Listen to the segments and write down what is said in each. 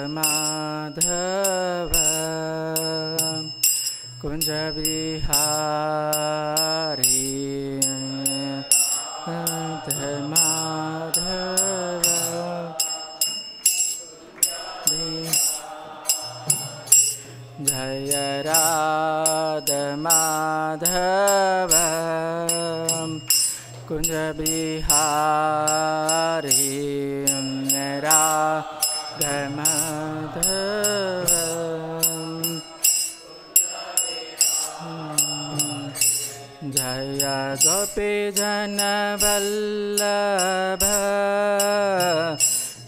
Madhava Kunja Bihari Madhava Jaya Radha Madhava Kunja Bihari Radha Madhava Jaya Gopi Jana Vallabha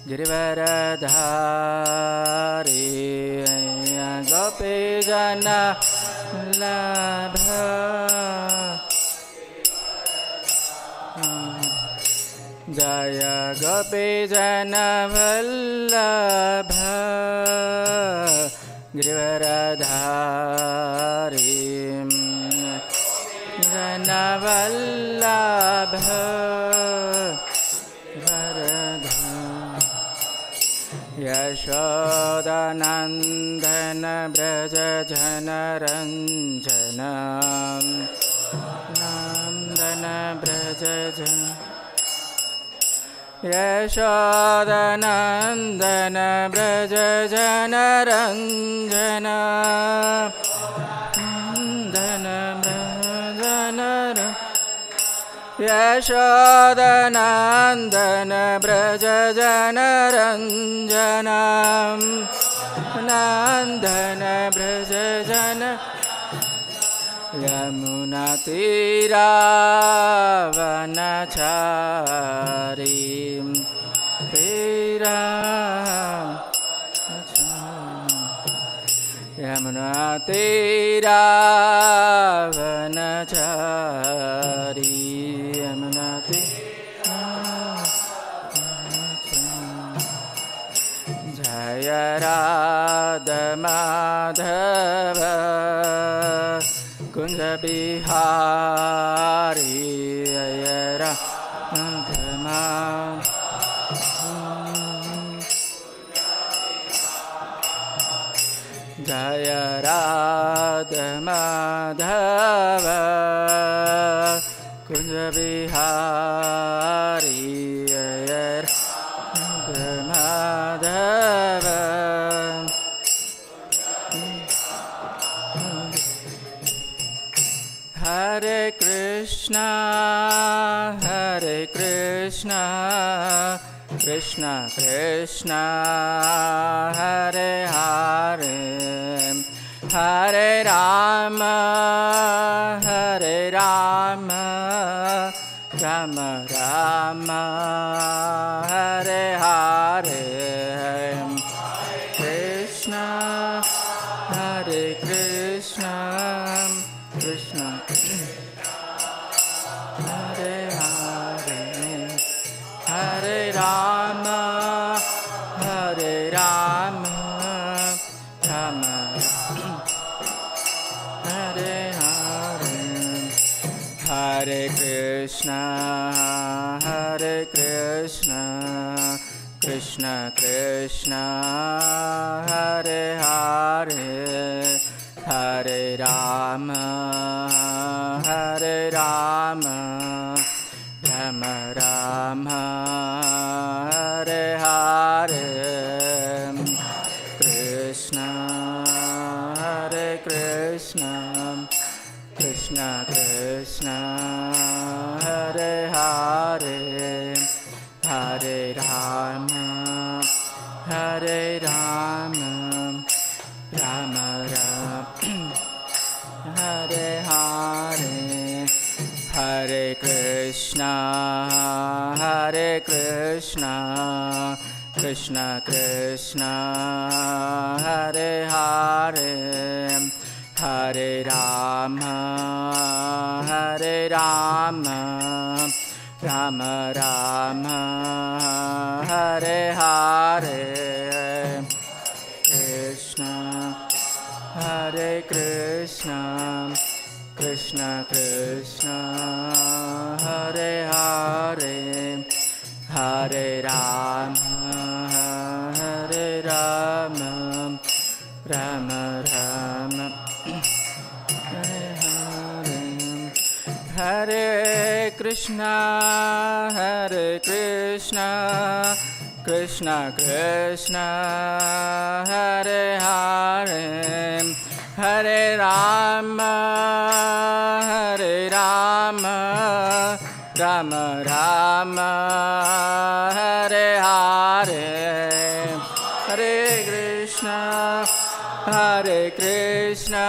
Girivaradhari Gopi Jana Vallabha Jaya Gopi Jana Vallabha Girivaradhari Jana Vallabha Yashodanandana Braja Jana Ranjana Nandana Braja Jana Yashodanandana Braja Jana Ranjana Nandana Braja Jana Yashodanandana Braja Jana Ranjana Nandana Braja Jana Yamuna Tira Vanachari Tira Yamuna Tira Vanachari Yamuna Tira Jaya Radha Madhava Kunja Bihari Jaya Radha Jaya Radha Madhava Kunja Bihari Jaya Radha Madhava Hare Krishna Krishna Krishna Hare Hare Hare Rama Rama Rama Hare Hare Krishna Hare Krishna Krishna Hare Hare Hare Rama Rama Hare Hare Hare Krishna Krishna Krishna Hare Hare Hare Rama Rama Rama Hare Hare Krishna Krishna Krishna Hare Hare Hare Rama Rama Rama Hare Hare Hare Krishna Krishna Krishna Hare Hare Hare Rama Rama Rama Hare Hare Krishna Krishna Krishna Hare Hare Hare Rama Hare Krishna, Krishna Krishna, Hare Hare, Hare Rama, Rama Rama, Hare Hare, Hare Krishna,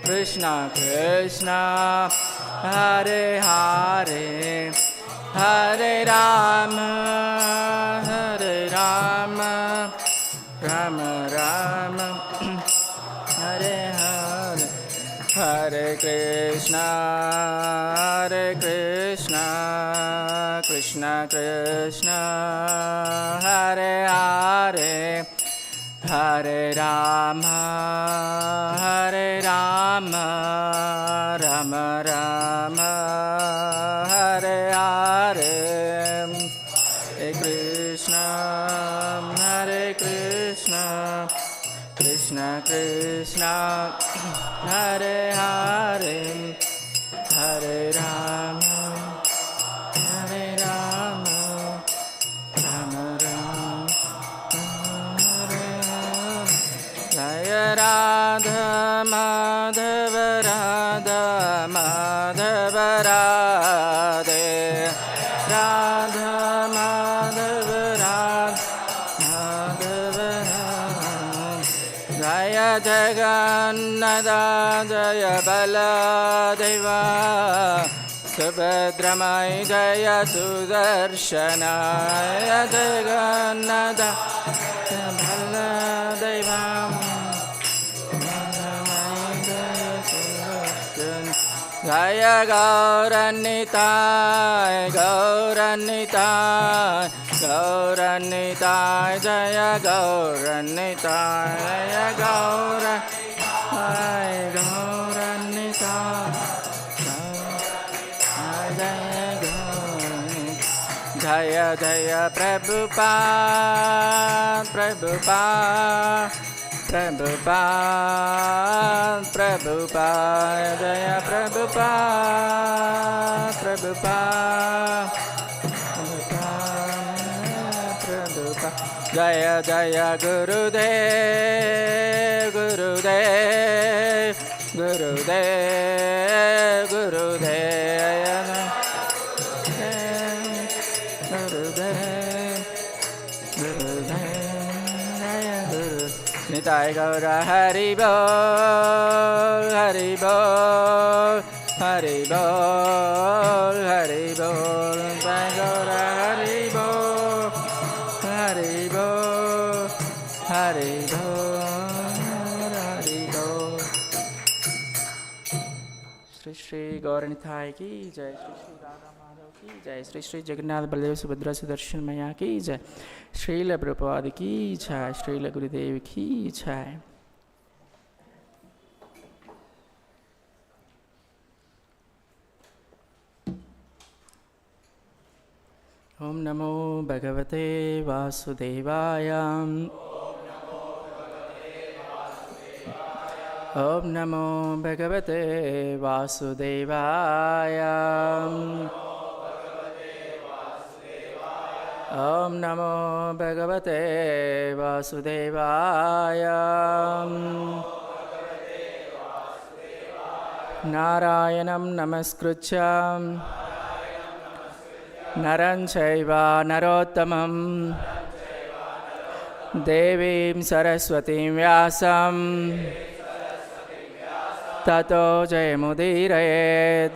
Krishna Krishna, Hare Hare, Hare Rama, Rama Rama, Hare Hare, Hare Krishna, Krishna Krishna, Hare Hare, Hare Rama, Rama Rama, Hare Hare, Hare Krishna, Krishna Krishna, Hare Hare, Hare Rama, Rama Rama, Hare Hare. Jaya Radha Madhava Radha Madhava Radhe, Radha Madhava Radha Madhava. Jaya Jagannatha Jaya Baladeva, Subhadramai Jaya Sudarshana, Jaya Jagannatha Jaya Baladeva, Jaya Gauranitai, Jaya Gauranitai, Jaya Jaya Prabhupada, Jaya Prabhupada, Jaya Jaya Gurudev, Nitai Gaura Hari Bol, Hari Bol, Hari Bol, Hari Bol, Nitai Gaura Hari Bol, Hari Bol, Hari Bol, Hari Bol. Shri Shri Gauranitai ki jai, Shri Shri Radha Madhav ki jai, Shri Shri Jagannath Baladev Subhadra Sudarshan Maya ki jai, Srila Prabhupada ki jai, Srila Gurudev ki jai. Om Namo Bhagavate Vasudevaya. Om Namo Bhagavate Vasudevaya. Om Namo Bhagavate Vasudevaya. Narayanam Namaskrutyam Naran Chaiva Narottamam Devim Saraswatim Vyasam Tato Jayamudiraed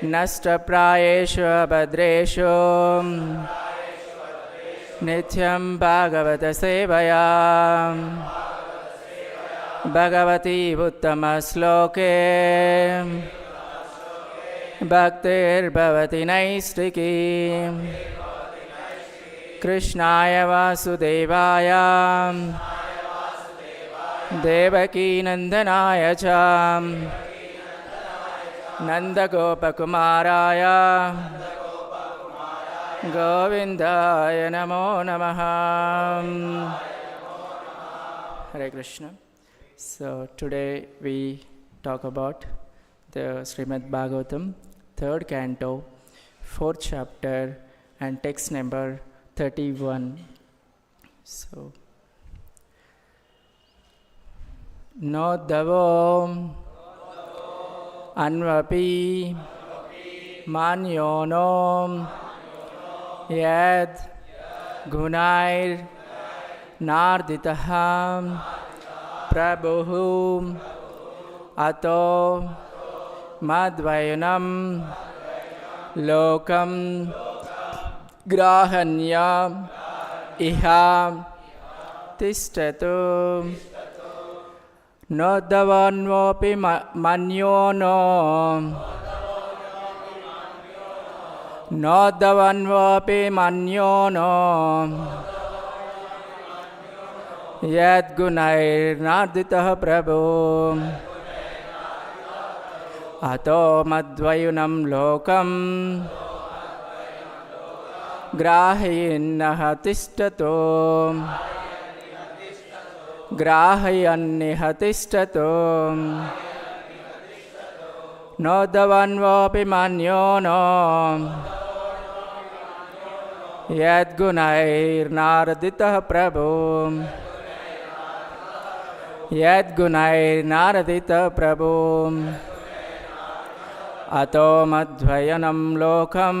Nashtraprayeshu Abhadreshu Nityam Bhagavata Sevaya Bhagavati Uttama Sloke Bhaktir Bhavati Naistiki Krishnaya Vasudevaya Devaki Nandanaya Cha Nanda Gopakumaraya Govindaya Namo Namaha. Hare Krishna. So today we talk about the Śrīmad-Bhāgavatam, 3rd canto, 4th chapter, and text number 31. So, no davo anvapi manyono yad gunair narditaham Prabhu ato madvayanam lokam grahanya iha tishtatu no davanvopi manyono no davanvopi manyono yad gunair narditah Prabhu ato madvayunam lokam grahayanniha tishtato grahayanniha tishtato no davanvopi manyono yad gunair narditah Prabhu yad gunair narditah Prabhu ato madvayanam lokam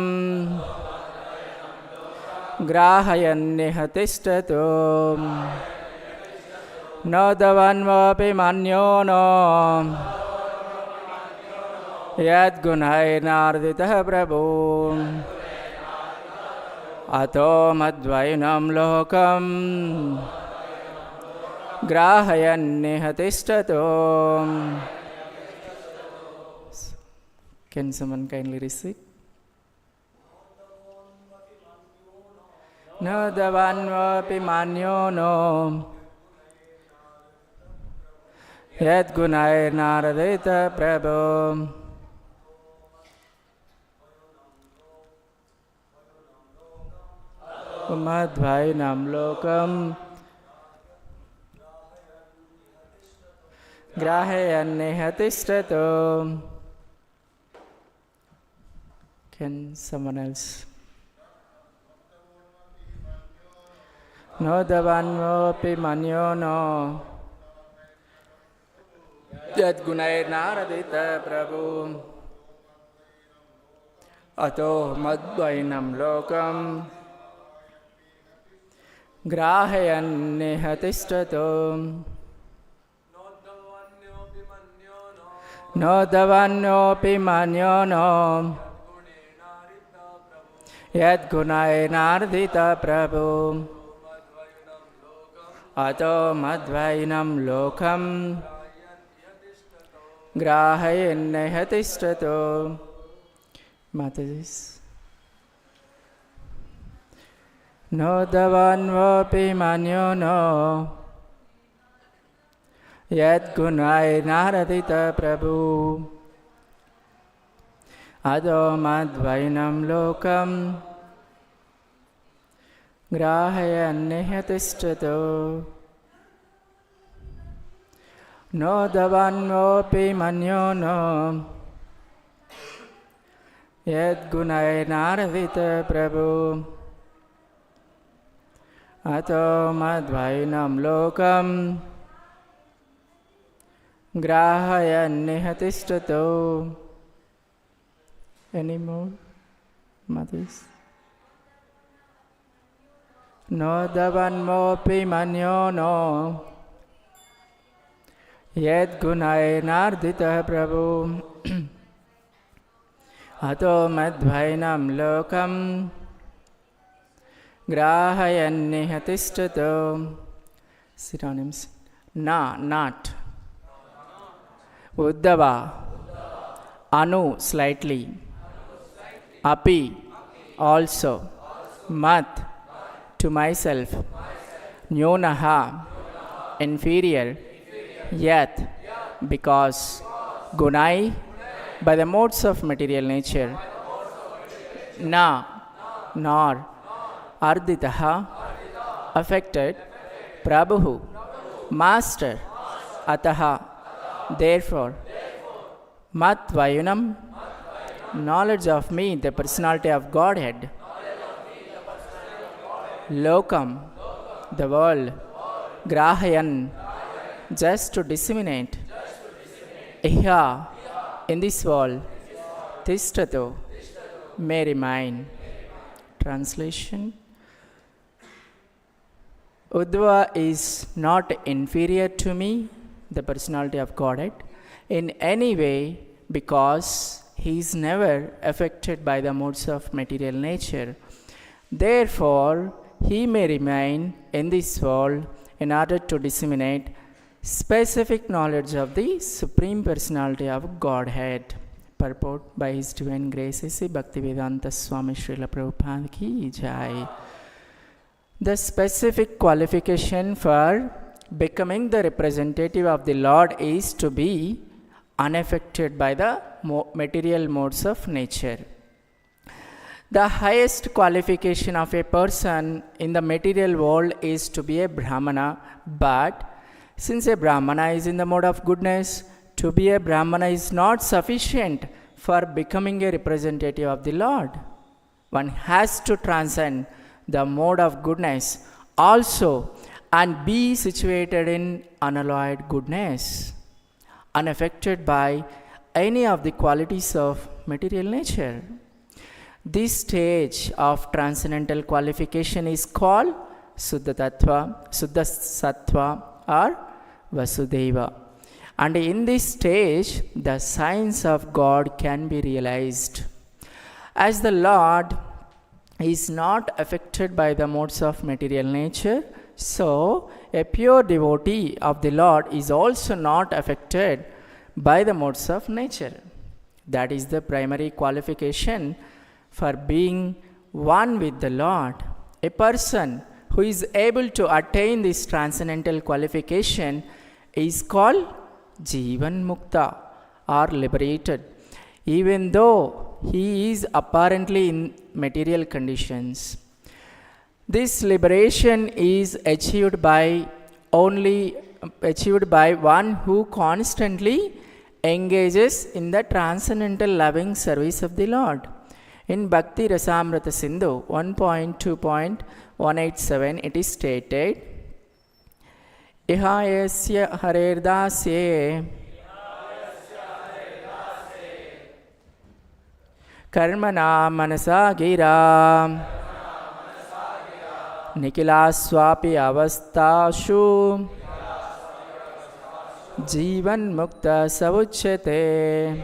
grahayanniha tishtato no davanvopi manyono yad gunair narditah Prabhu ato madvayanam lokam grahayanniha tishtato. Can someone kindly recite? No davanvapi manyono yad gunair narditah Prabhu madvayanam lokam grahayanniha tishtato. Can someone else? No davanvopi manyono yad gunair narditah Prabhu ato madvayanam lokam grahayanniha tishtato. No davanvopi manyono yad gunair narditah Prabhu ato madvayanam lokam grahayanniha tishtato. Mataji. No davanvopi manyono yad gunair narditah Prabhu ato madvayanam lokam grahayanniha tishtato. No davanvopi manyono yad gunair narditah Prabhu ato madvayanam lokam grahayanniha tishtato. Any more, mothers? No davanvopi manyono yad gunair narditah Prabhu ato madvayanam lokam grahayanniha tishtato. Synonyms. Na, not. Uddhava, anu, slightly. Api, also. Mat, to myself. Nyonaha, inferior. Yat, because. Gunai, by the modes of material nature. Na, nor. Arditaha, affected. Prabhu, master. Ataha, therefore. Mat Vayunam, knowledge of me, the personality of Godhead. Lokam, the world. Grahayan, just to disseminate. Iha, in this world. Tishtato, may remain. Translation. Uddhava is not inferior to me, the personality of Godhead, in any way, because he is never affected by the modes of material nature. Therefore, he may remain in this world in order to disseminate specific knowledge of the Supreme Personality of Godhead. Purport by His Divine Grace Bhaktivedanta Swami Srila Prabhupada ki jai. The specific qualification for becoming the representative of the Lord is to be unaffected by the material modes of nature. The highest qualification of a person in the material world is to be a Brahmana, but since a Brahmana is in the mode of goodness, to be a Brahmana is not sufficient for becoming a representative of the Lord. One has to transcend the mode of goodness also and be situated in unalloyed goodness, unaffected by any of the qualities of material nature. This stage of transcendental qualification is called Suddha Tattva, Suddha Sattva or Vasudeva. And in this stage, the science of God can be realized. As the Lord is not affected by the modes of material nature, so a pure devotee of the Lord is also not affected by the modes of nature. That is the primary qualification for being one with the Lord. A person who is able to attain this transcendental qualification is called Jivan Mukta or liberated, even though he is apparently in material conditions. This liberation is achieved by one who constantly engages in the transcendental loving service of the Lord. In Bhakti Rasamrita Sindhu 1.2.187 it is stated, Ihayasya Harerdasye Karmana Manasa Gira Nikilaswapi Avastashu Jivan Mukta Savuchyate.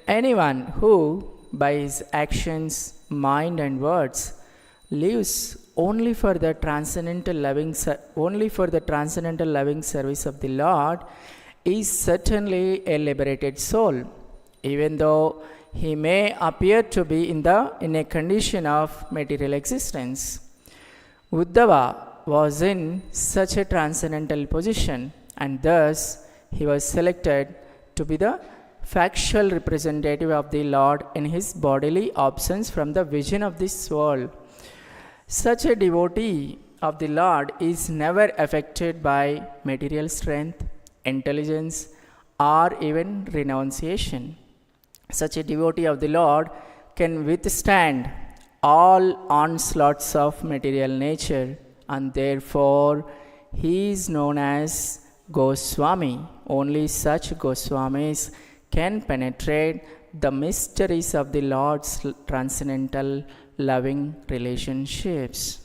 Anyone who, by his actions, mind and words, lives only for the transcendental loving service of the Lord is certainly a liberated soul, even though he may appear to be in a condition of material existence. Uddhava was in such a transcendental position, and thus he was selected to be the factual representative of the Lord in his bodily absence from the vision of this world. Such a devotee of the Lord is never affected by material strength, intelligence, or even renunciation. Such a devotee of the Lord can withstand all onslaughts of material nature, and therefore he is known as Goswami. Only such Goswamis can penetrate the mysteries of the Lord's transcendental loving relationships.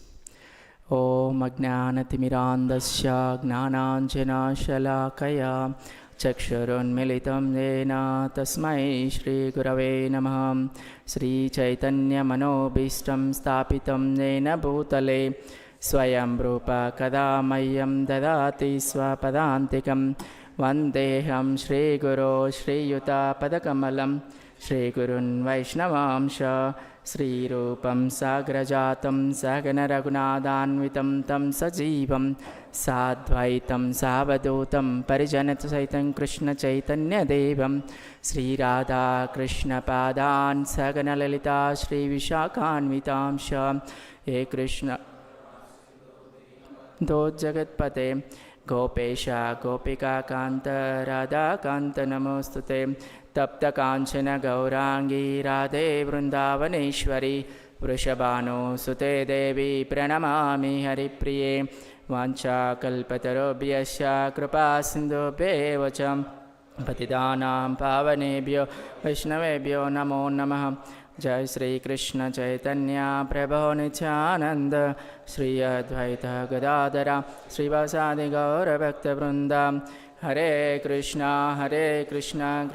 Om Ajnanatimmirandasya Gnananjana Shalakaya Chakshurunmilitam Yena Tasmai Shri Gurave Namah. Sri Chaitanya Manobishtam Stapitam Yena Bhutale Swayam Rupa Kadamayam Dadati Swapadantikam Vandeham Shri Guru Shri Yuta Padakamalam Shri Gurun Vaishnavamsha Sri Rupam Sagrajatam Sagana Raghunadanvitam Tam Sajivam Sadvaitam Savadutam Parijanata Saitam Krishna Chaitanya Devam Sri Radha Krishna Padan Sagana Lalita Shri Vishakhanvitamsha He Krishna Do Jagatpate Gopesha Gopika Kanta Radha Kanta Namostute Tapta Kanchana Gaurangi Radhe Vrindavaneshwari Vrishabhanu Sute Devi Pranamami Haripriye Vancha Kalpatarobhyasya Kripa Sindhubhyo Vacham Patidanam Pavanebhyo Vaishnavebhyo Namo Namaha Jai Sri Krishna Chaitanya Prabhu Nityananda Sri Advaita Gadadara Sri Vyasadeva Gaura Bhakta Vrinda Hare Krishna Krishna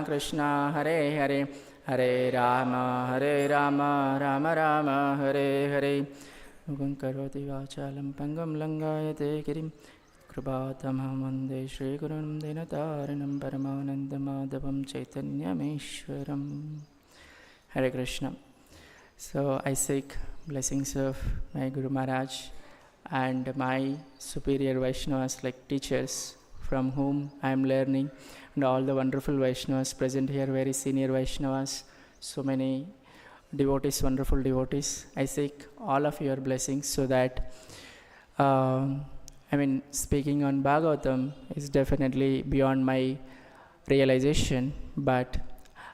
Krishna Hare Hare Hare Rama Rama Rama Hare Hare Nukam Karoti Vachalam Pangam Langayate Kirim Prabhatamam Vande Shri Gurunam Dinatarinam Paramanandamadavam Chaitanyameshwaram. Hare Krishna. So I seek blessings of my Guru Maharaj and my superior Vaishnavas like teachers from whom I am learning, and all the wonderful Vaishnavas present here, very senior Vaishnavas, so many devotees, wonderful devotees. I seek all of your blessings so that speaking on Bhagavatam is definitely beyond my realization, but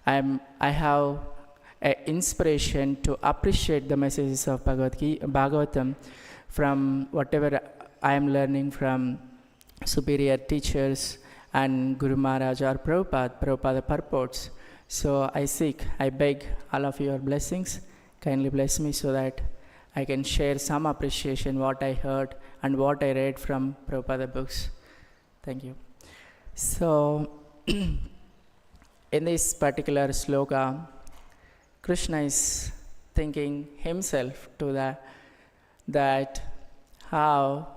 I have an inspiration to appreciate the messages of Bhagavatam from whatever I am learning from superior teachers and Guru Maharaj or Prabhupada purports. So I beg all of your blessings. Kindly bless me so that I can share some appreciation what I heard and what I read from Prabhupada books. Thank you. So, in this particular sloka, Krishna is thinking himself to that how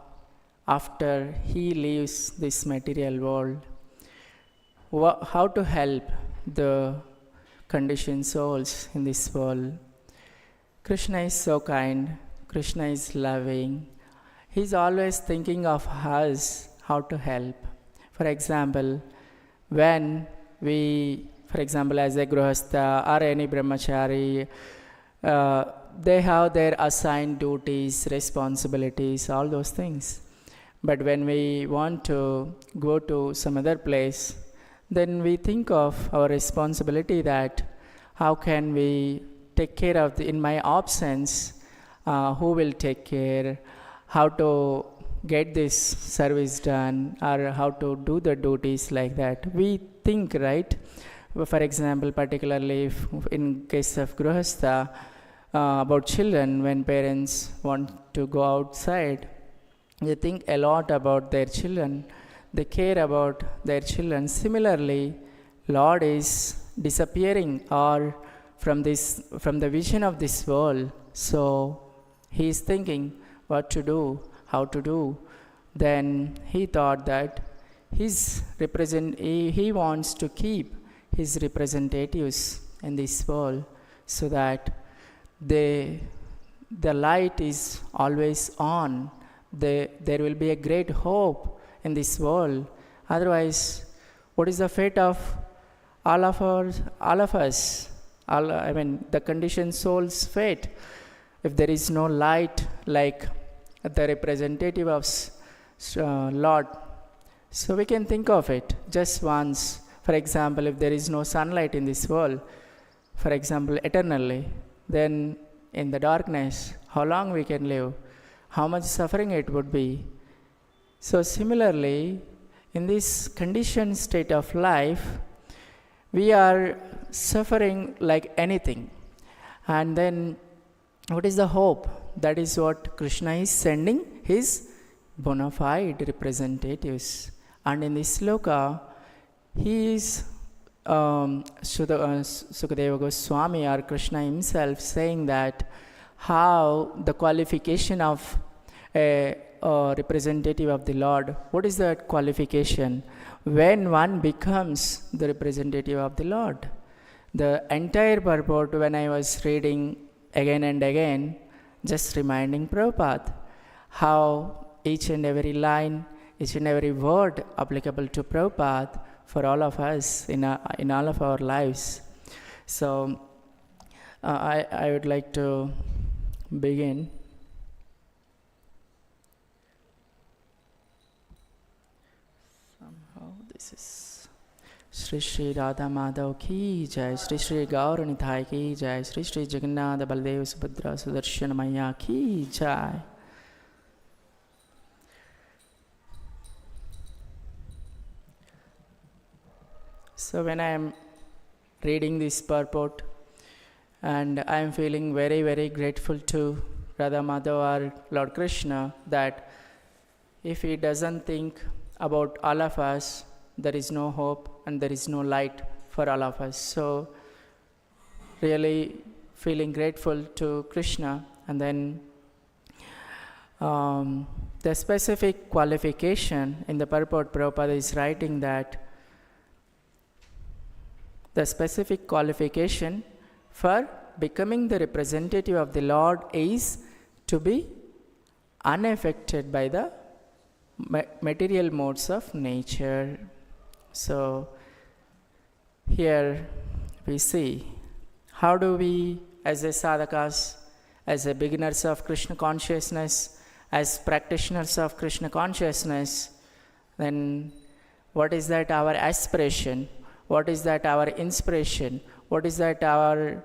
after he leaves this material world, how to help the conditioned souls in this world. Krishna is so kind, Krishna is loving. He's always thinking of us, how to help. For example, as a Grihastha or any Brahmachari, they have their assigned duties, responsibilities, all those things. But when we want to go to some other place, then we think of our responsibility that how can we take care of in my absence, who will take care, how to get this service done, or how to do the duties like that. We think, right? For example, particularly in case of Grihastha, about children, when parents want to go outside, they think a lot about their children. They care about their children. Similarly, Lord is disappearing or from the vision of this world. So he is thinking what to do, how to do. Then he thought that he wants to keep his representatives in this world so that the light is always on. There will be a great hope in this world. Otherwise, what is the fate of all of us? The conditioned soul's fate. If there is no light like the representative of Lord, so we can think of it just once. For example, if there is no sunlight in this world, for example, eternally, then in the darkness, how long we can live? How much suffering it would be? So similarly, in this conditioned state of life, we are suffering like anything. And then, what is the hope? That is what Krishna is sending his bona fide representatives. And in this sloka, he is Sukadeva Goswami or Krishna himself saying that how the qualification of a representative of the Lord, what is that qualification? When one becomes the representative of the Lord. The entire purport, when I was reading again and again, just reminding Prabhupada how each and every line, each and every word applicable to Prabhupada for all of us in all of our lives. So I would like to begin. praises. Shri Shri Radha Madhav ki jai, Shri Shri Gaur Nithai ki jai, Shri Shri Jagannath Baldev Subhadra Sudarshan Maya ki jai. So when I am reading this purport, and I am feeling very, very grateful to Radha Madhava or Lord Krishna that if he doesn't think about all of us, there is no hope and there is no light for all of us. So really feeling grateful to Krishna. And then the specific qualification in the purport, Prabhupada is writing that the specific qualification for becoming the representative of the Lord is to be unaffected by the material modes of nature. So here we see how do we as a sadhakas, as a beginners of Krishna consciousness, as practitioners of Krishna consciousness, then what is that our aspiration? What is that our inspiration? What is that our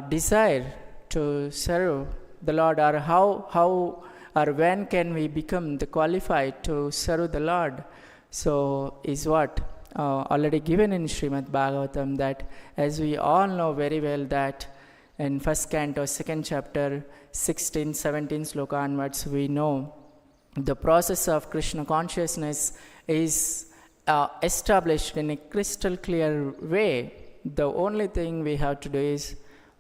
desire to serve the Lord, or how or when can we become the qualified to serve the Lord? So is what already given in Śrīmad-Bhāgavatam, that as we all know very well that in first canto, second chapter, 16, 17 sloka onwards, we know the process of Krishna consciousness is established in a crystal clear way. The only thing we have to do is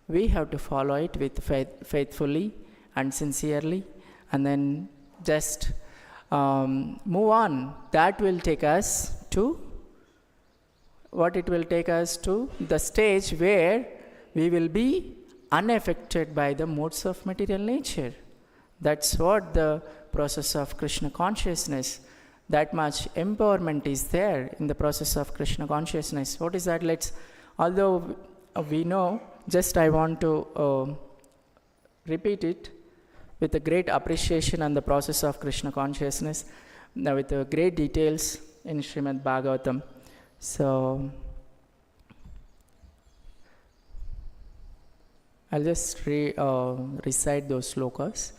we have to follow it with faithfully and sincerely, and then just move on. That will take us to what? It will take us to the stage where we will be unaffected by the modes of material nature. That's what the process of Krishna consciousness, that much empowerment is there in the process of Krishna consciousness. What is that? Although we know, just I want to repeat it with a great appreciation on the process of Krishna consciousness, with great details in Śrīmad-Bhāgavatam. So I'll just recite those slokas,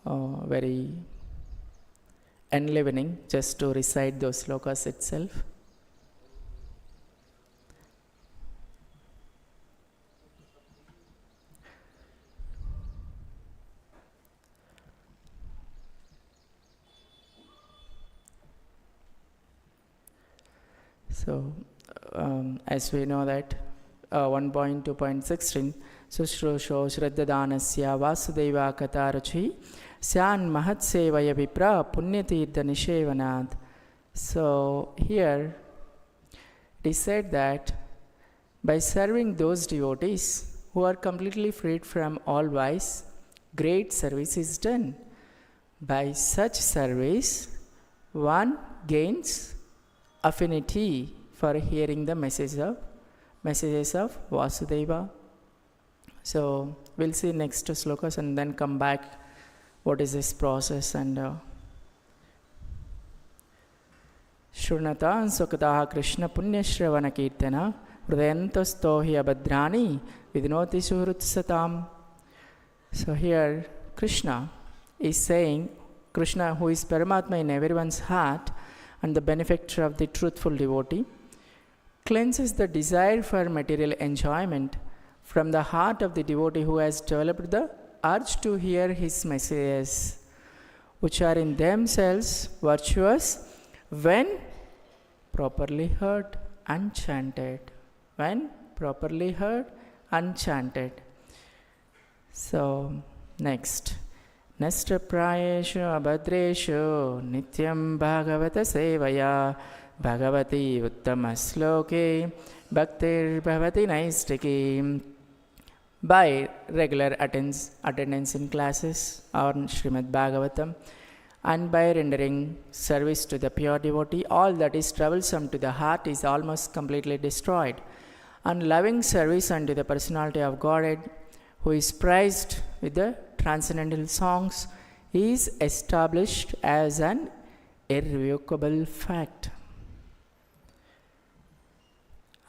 very enlivening, just to recite those slokas itself. So, as we know that 1.2.16, Sushrusho Shraddhadanasya Vyasadeva Katarachi Syan Mahatsevaya Vipra Punyatirtha Nishevanad. So, here it is said that by serving those devotees who are completely freed from all vice, great service is done. By such service, one gains affinity for hearing the messages of Vyasadeva. So we'll see next slokas and then come back what is this process. And Shurnata Sukadaha Krishna Punyashravana Kirtana Hridayantastohi Abhadrani Vidnoti Suhrutsatam. So here Krishna is saying, Krishna who is Paramatma in everyone's heart and the benefactor of the truthful devotee, cleanses the desire for material enjoyment from the heart of the devotee who has developed the urge to hear his messages, which are in themselves virtuous when properly heard and chanted. When properly heard and chanted. So, next. Nasta prayeshu abhadreshu nityam bhagavata sevaya bhagavati uttamasloke bhaktir bhavati naistiki. By regular attendance in classes on Śrīmad-Bhāgavatam and by rendering service to the pure devotee, all that is troublesome to the heart is almost completely destroyed. And loving service unto the personality of Godhead, who is praised with the transcendental songs, is established as an irrevocable fact.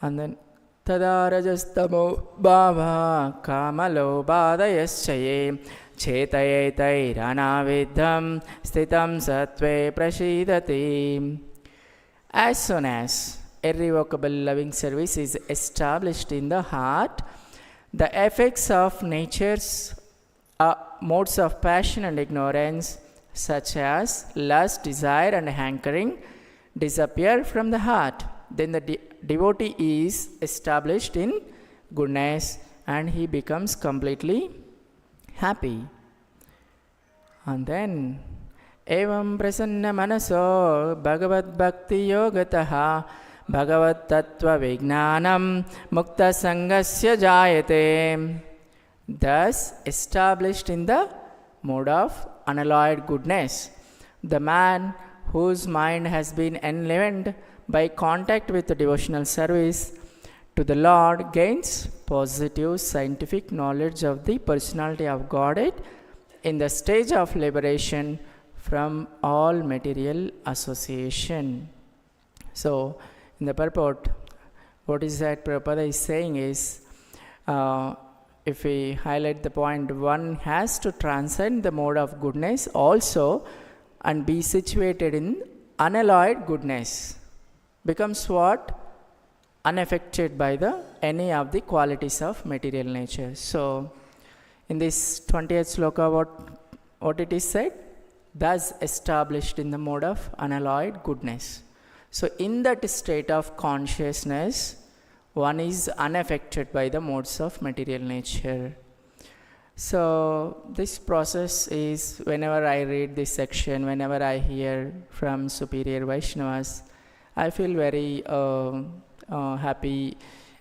And then tada rajastamo bhava kamalo badayaschaye chetayetairanāvidham stitam sattve prasidati. As soon as irrevocable loving service is established in the heart, the effects of nature's modes of passion and ignorance, such as lust, desire and hankering, disappear from the heart. Then the devotee is established in goodness and he becomes completely happy. And then evam prasanna manaso bhagavad bhakti yogataha bhagavad tattva vijnanam mukta sangasya jayate. Thus established in the mode of unalloyed goodness, the man whose mind has been enlivened by contact with the devotional service to the Lord gains positive scientific knowledge of the personality of Godhead in the stage of liberation from all material association. So, in the purport, what is that Prabhupada is saying is, if we highlight the point, one has to transcend the mode of goodness also and be situated in unalloyed goodness. Becomes what? Unaffected by any of the qualities of material nature. So, in this 20th sloka, what it is said? Thus established in the mode of unalloyed goodness. So, in that state of consciousness, one is unaffected by the modes of material nature. So, this process is, whenever I read this section, whenever I hear from superior Vaishnavas, I feel very happy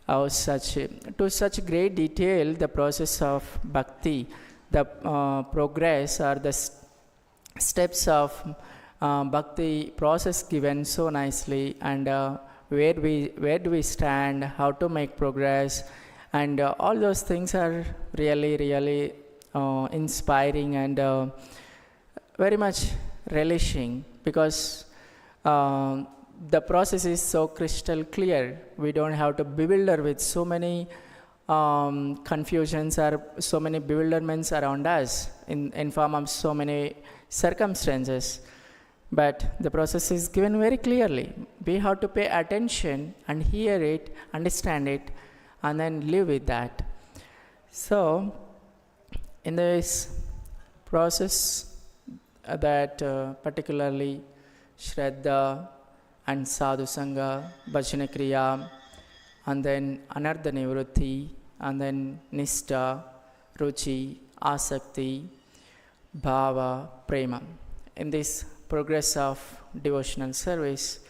to such great detail the process of bhakti, the progress or the steps of bhakti process given so nicely, and where do we stand, how to make progress, and all those things are really inspiring and very much relishing, because the process is so crystal clear. We don't have to bewilder with so many confusions or so many bewilderments around us in form of so many circumstances. But the process is given very clearly. We have to pay attention and hear it, understand it, and then live with that. So, in this process that particularly Shraddha and Sadhu Sangha, Bhajana Kriya, and then Anartha Nivrutti, and then Nishtha, Ruchi, Asakti, Bhava, Prema. In this progress of devotional service,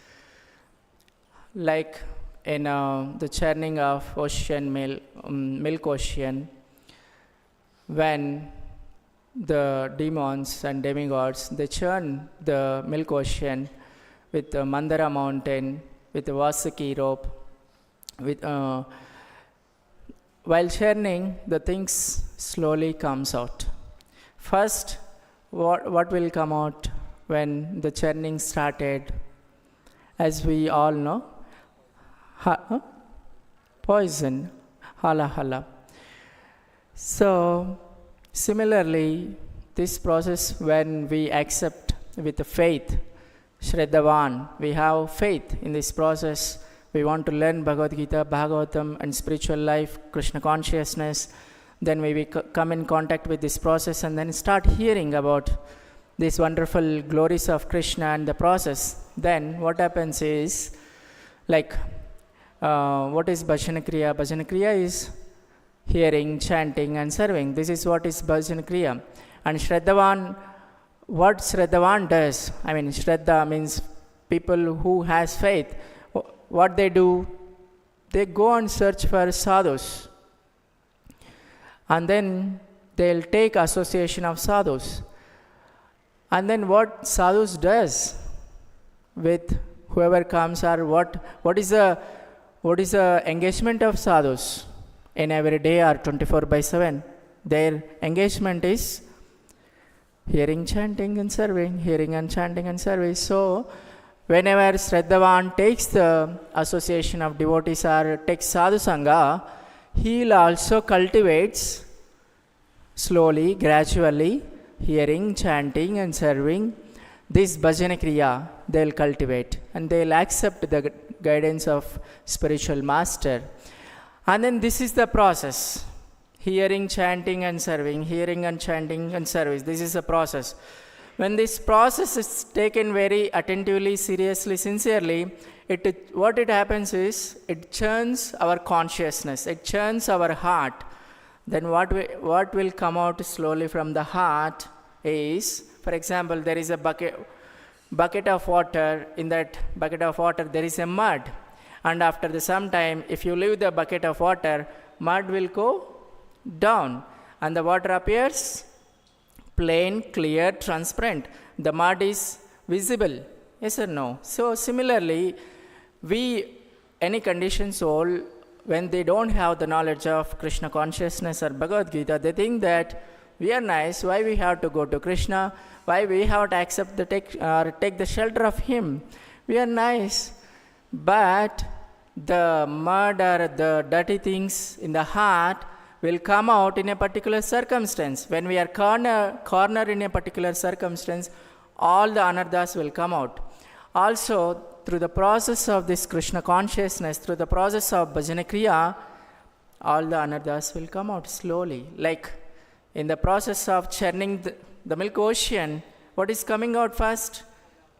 like in the churning of ocean milk ocean, when the demons and demigods, they churn the milk ocean with the Mandara mountain, with the Vasaki rope, with while churning, the things slowly comes out. First, what will come out when the churning started? As we all know, poison, hala. So, similarly, this process, when we accept with the faith, Shraddhavan, we have faith in this process. We want to learn Bhagavad Gita, Bhagavatam, and spiritual life, Krishna consciousness. Then we come in contact with this process and then start hearing about these wonderful glories of Krishna and the process. Then what happens is, like, what is Bhajana Kriya? Bhajana Kriya is hearing, chanting and serving. This is what is Bhajana Kriya. And Shraddhavan, what Shraddhavan does, I mean, Shraddha means people who has faith. What they do, they go and search for sadhus. And then they'll take association of sadhus. And then what sadhus does with whoever comes, or what is the engagement of sadhus in every day or 24/7? Their engagement is hearing, chanting and serving, hearing and chanting and service. So whenever Shraddhavan takes the association of devotees or takes sadhu sangha, he will also cultivates slowly, gradually, hearing, chanting and serving. This bhajana kriya they will cultivate and they will accept the guidance of spiritual master. And then this is the process. Hearing, chanting and serving, hearing and chanting and service. This is a process. When this process is taken very attentively, seriously, sincerely, what it happens is, it churns our consciousness, it churns our heart. Then what will come out slowly from the heart is, for example, there is a bucket of water. In that bucket of water, there is a mud. And after some time, if you leave the bucket of water, mud will go down. And the water appears plain, clear, transparent. The mud is visible. Yes or no? So similarly, any conditioned soul, when they don't have the knowledge of Krishna consciousness or Bhagavad Gita, they think that we are nice, why we have to go to Krishna, why we have to accept take the shelter of him. We are nice, but the mud or the dirty things in the heart will come out in a particular circumstance. When we are cornered in a particular circumstance, all the anarthas will come out. Also, through the process of this Krishna consciousness, through the process of bhajana kriya, all the anarthas will come out slowly. Like in the process of churning the milk ocean, what is coming out first?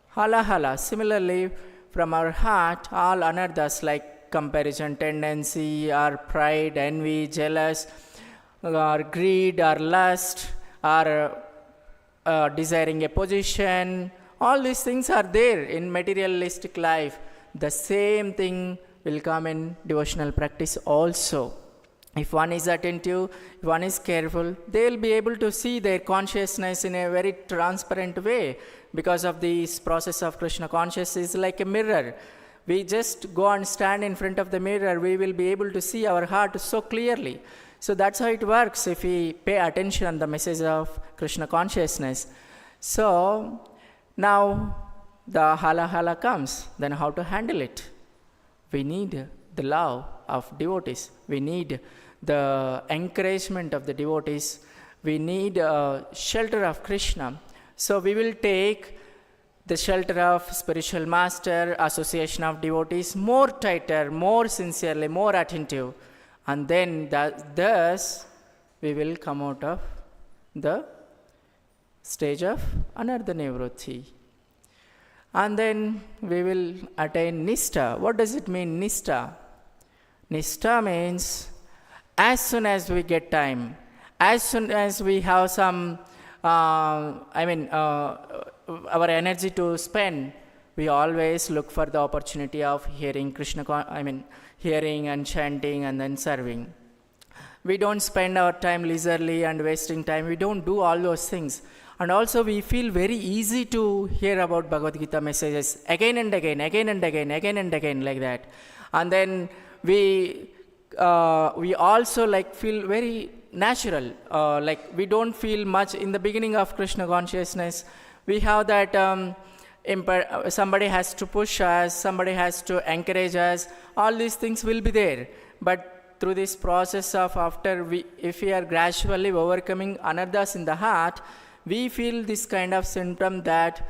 Hala hala. Similarly, from our heart, all anarthas like comparison tendency, or pride, envy, jealous, or greed, or lust, or desiring a position, all these things are there in materialistic life. The same thing will come in devotional practice also. If one is attentive, if one is careful, they will be able to see their consciousness in a very transparent way. Because of this process of Krishna consciousness is like a mirror. We just go and stand in front of the mirror, we will be able to see our heart so clearly. So that's how it works if we pay attention on the message of Krishna consciousness. So now the hala hala comes, then how to handle it? We need the love of devotees. We need the encouragement of the devotees. We need shelter of Krishna. So we will take the shelter of spiritual master, association of devotees, more tighter, more sincerely, more attentive. And then thus we will come out of the stage of anartha nivrutti. And then we will attain nishta. What does it mean, nishta? Nishta means as soon as we get time, as soon as we have some, our energy to spend, we always look for the opportunity of hearing hearing and chanting and then serving. We don't spend our time leisurely and wasting time. We don't do all those things. And also we feel very easy to hear about Bhagavad Gita messages again and again, again and again, again and again, like that. And then we also feel very natural. We don't feel much in the beginning of Krishna consciousness. We have that somebody has to push us, somebody has to encourage us. All these things will be there. But through this process of if we are gradually overcoming anarthas in the heart, we feel this kind of symptom that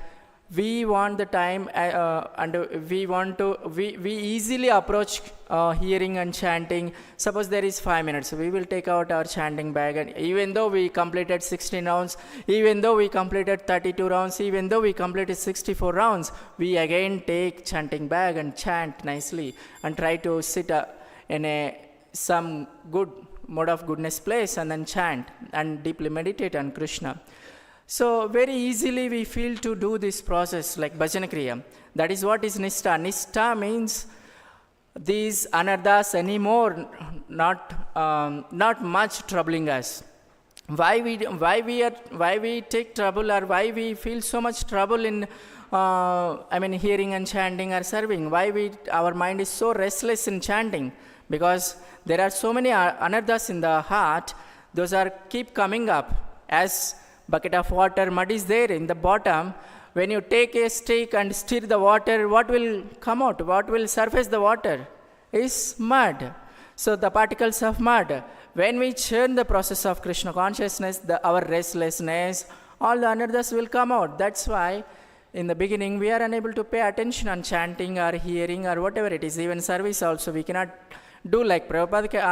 we want the time and we easily approach hearing and chanting. Suppose there is 5 minutes, we will take out our chanting bag, and even though we completed 16 rounds, even though we completed 32 rounds, even though we completed 64 rounds, we again take chanting bag and chant nicely and try to sit in some good mode of goodness place and then chant and deeply meditate on Krishna. So very easily we feel to do this process like bhajana kriya. That is what is nishta. Nishta means these anarthas anymore not much troubling us. Why we take trouble, or why we feel so much trouble in hearing and chanting or serving? Why our mind is so restless in chanting? Because there are so many anarthas in the heart. Those keep coming up as bucket of water, mud is there in the bottom. When you take a stick and stir the water, what will come out? What will surface the water? Is mud. So the particles of mud. When we churn the process of Krishna consciousness, our restlessness, all the anarthas will come out. That's why in the beginning we are unable to pay attention on chanting or hearing or whatever it is. Even service also we cannot do like Prabhupada.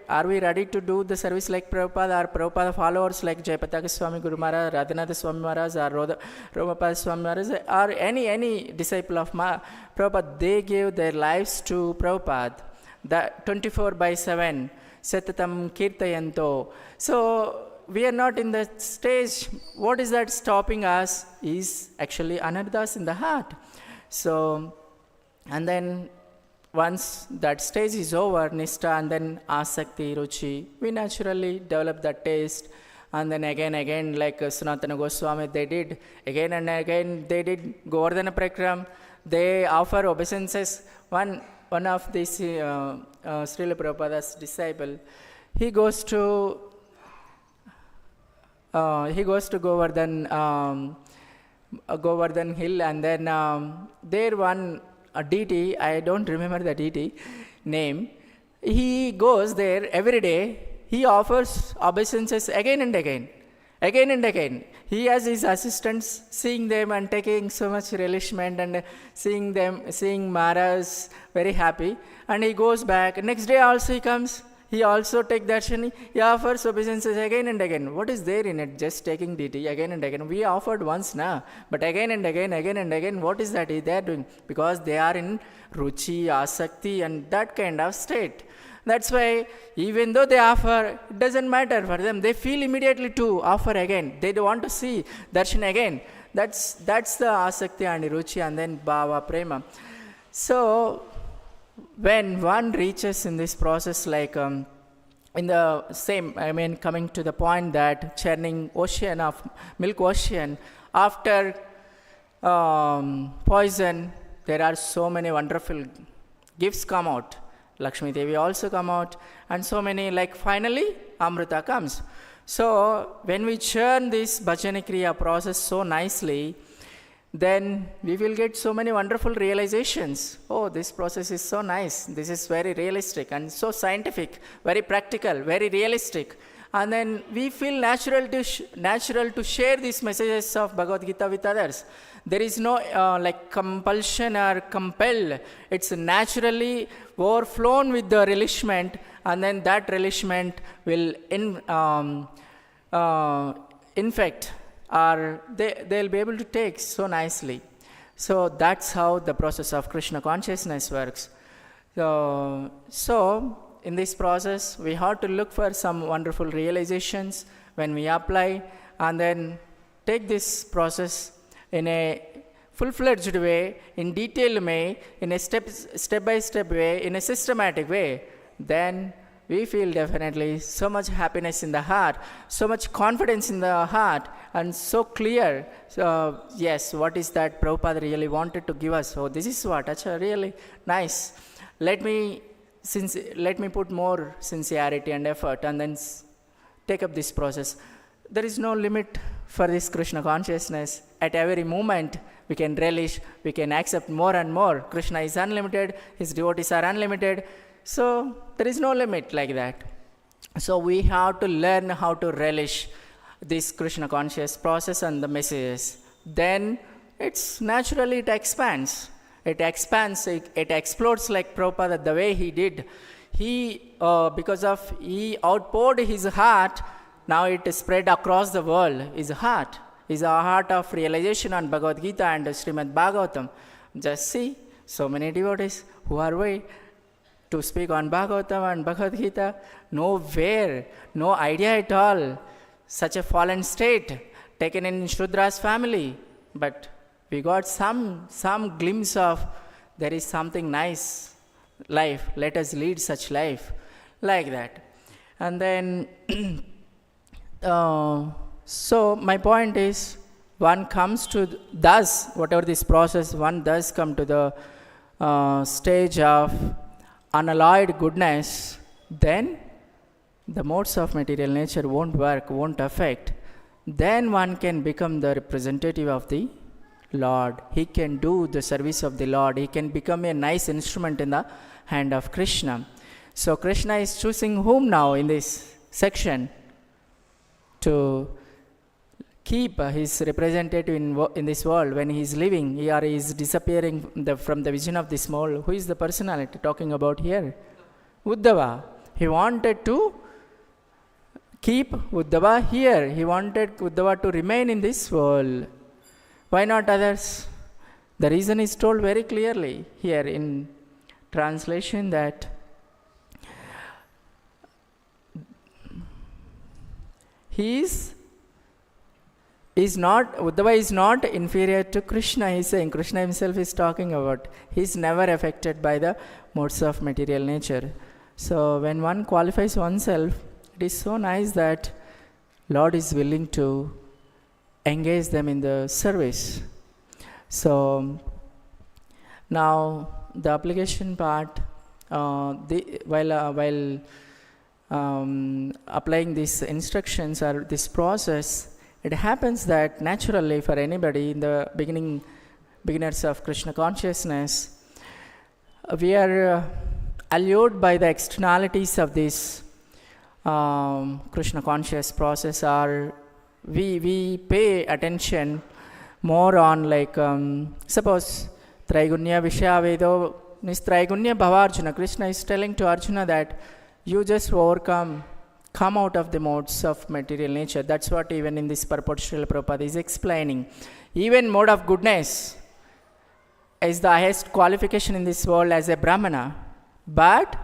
Are we ready to do the service like Prabhupada, or Prabhupada followers like Jayapataka Swami Guru Maharaj, Radhanatha Swami Maharaj, or Romapada Swami Maharaj, or any disciple of Prabhupada? They gave their lives to Prabhupada. The 24/7 Satatam Kirtayanto. So we are not in that stage. What is that stopping us is actually anarthas in the heart. So, and then once that stage is over, Nishtha, and then Asakti, Ruchi, we naturally develop that taste. And then again, like Sanatana Goswami, they did, again and again, they did Govardhana Prakram. They offer obeisances. One of these Srila Prabhupada's disciple, he goes to Govardhan Hill, and then there one deity, I don't remember the deity name, he goes there every day, he offers obeisances again and again. He has his assistants, seeing them and taking so much relishment, and seeing Maharaj very happy, and he goes back. Next day also he comes, he also takes darshan, he offers obeisances again and again. What is there in it? Just taking deity again and again. We offered once now, but again and again, what is that they are doing? Because they are in ruchi, asakti, and that kind of state. That's why even though they offer, it doesn't matter for them. They feel immediately to offer again. They don't want to see darshan again. That's the asakti and ruchi, and then bhava, prema. So when one reaches in this process, like in the same, coming to the point that churning ocean of milk ocean, after poison, there are so many wonderful gifts come out. Lakshmi Devi also come out, and so many, like finally Amrita comes. So when we churn this bhajana kriya process so nicely, then we will get so many wonderful realizations. Oh, this process is so nice. This is very realistic and so scientific, very practical, very realistic. And then we feel natural to share these messages of Bhagavad Gita with others. There is no like compulsion or compelled. It's naturally overflown with the relishment, and then that relishment will infect, or they'll be able to take so nicely. So that's how the process of Krishna consciousness works. So in this process, we have to look for some wonderful realizations when we apply, and then take this process in a full-fledged way, in detailed way, in a step-by-step way, in a systematic way. Then we feel definitely so much happiness in the heart, so much confidence in the heart, and so clear. So yes, what is that Prabhupada really wanted to give us? So this is what, Acha, really nice. Let me put more sincerity and effort, and then take up this process. There is no limit for this Krishna consciousness. At every moment, we can relish, we can accept more and more. Krishna is unlimited, his devotees are unlimited. So there is no limit like that. So we have to learn how to relish this Krishna conscious process and the messages. Then it expands. It explodes like Prabhupada, the way he did. He outpoured his heart. Now it is spread across the world. His heart is a heart of realization on Bhagavad Gita and Śrīmad-Bhāgavatam. Just see, so many devotees who are way to speak on Bhagavatam and Bhagavad Gita, nowhere, no idea at all. Such a fallen state taken in Shudra's family. But we got some glimpse of there is something nice life. Let us lead such life like that. And then so my point is, one comes to whatever this process, one does come to the stage of unalloyed goodness, then the modes of material nature won't work, won't affect. Then one can become the representative of the Lord. He can do the service of the Lord. He can become a nice instrument in the hand of Krishna. So Krishna is choosing whom now in this section to keep his representative in this world when he is living or he is disappearing from the vision of this world. Who is the personality talking about here? Uddhava. He wanted to keep Uddhava here. He wanted Uddhava to remain in this world. Why not others? The reason is told very clearly here in translation that Uddhava is not inferior to Krishna. He is saying, Krishna himself is talking about. He is never affected by the modes of material nature. So when one qualifies oneself, it is so nice that Lord is willing to engage them in the service. So now the application part, while applying these instructions or this process, it happens that naturally for anybody in the beginners of Krishna consciousness, we are allured by the externalities of this Krishna conscious process, or we pay attention more on like suppose Traigunya Vishya Vedo Nistraigunya Bhavarjuna. Krishna is telling to Arjuna that you just come out of the modes of material nature. That's what even in this purport Srila Prabhupada is explaining. Even mode of goodness is the highest qualification in this world as a Brahmana, but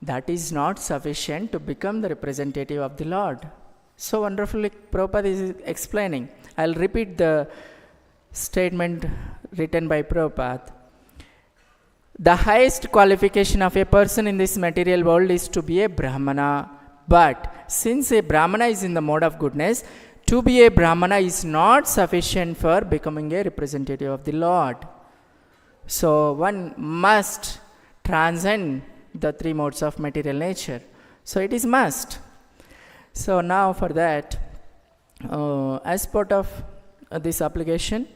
that is not sufficient to become the representative of the Lord. So wonderfully Prabhupada is explaining. I'll repeat the statement written by Prabhupada. The highest qualification of a person in this material world is to be a Brahmana. But since a Brahmana is in the mode of goodness, to be a Brahmana is not sufficient for becoming a representative of the Lord. So one must transcend the three modes of material nature. So it is must. So now for that, as part of this application,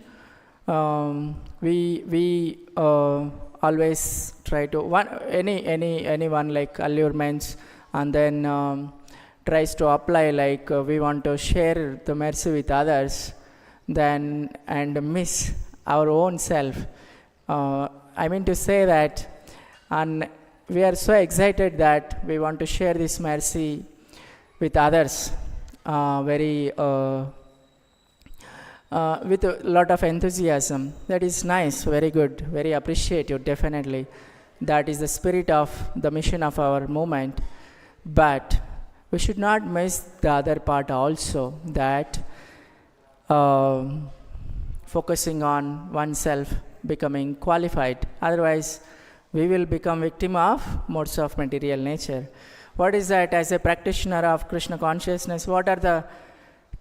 we always try to anyone like allurements, and then tries to apply like we want to share the mercy with others, then and miss our own self. I mean to say that, and we are so excited that we want to share this mercy with others with a lot of enthusiasm. That is nice, very good, very appreciative, definitely. That is the spirit of the mission of our movement. But we should not miss the other part also, that focusing on oneself, becoming qualified. Otherwise, we will become victim of modes of material nature. What is that? As a practitioner of Krishna consciousness, what are the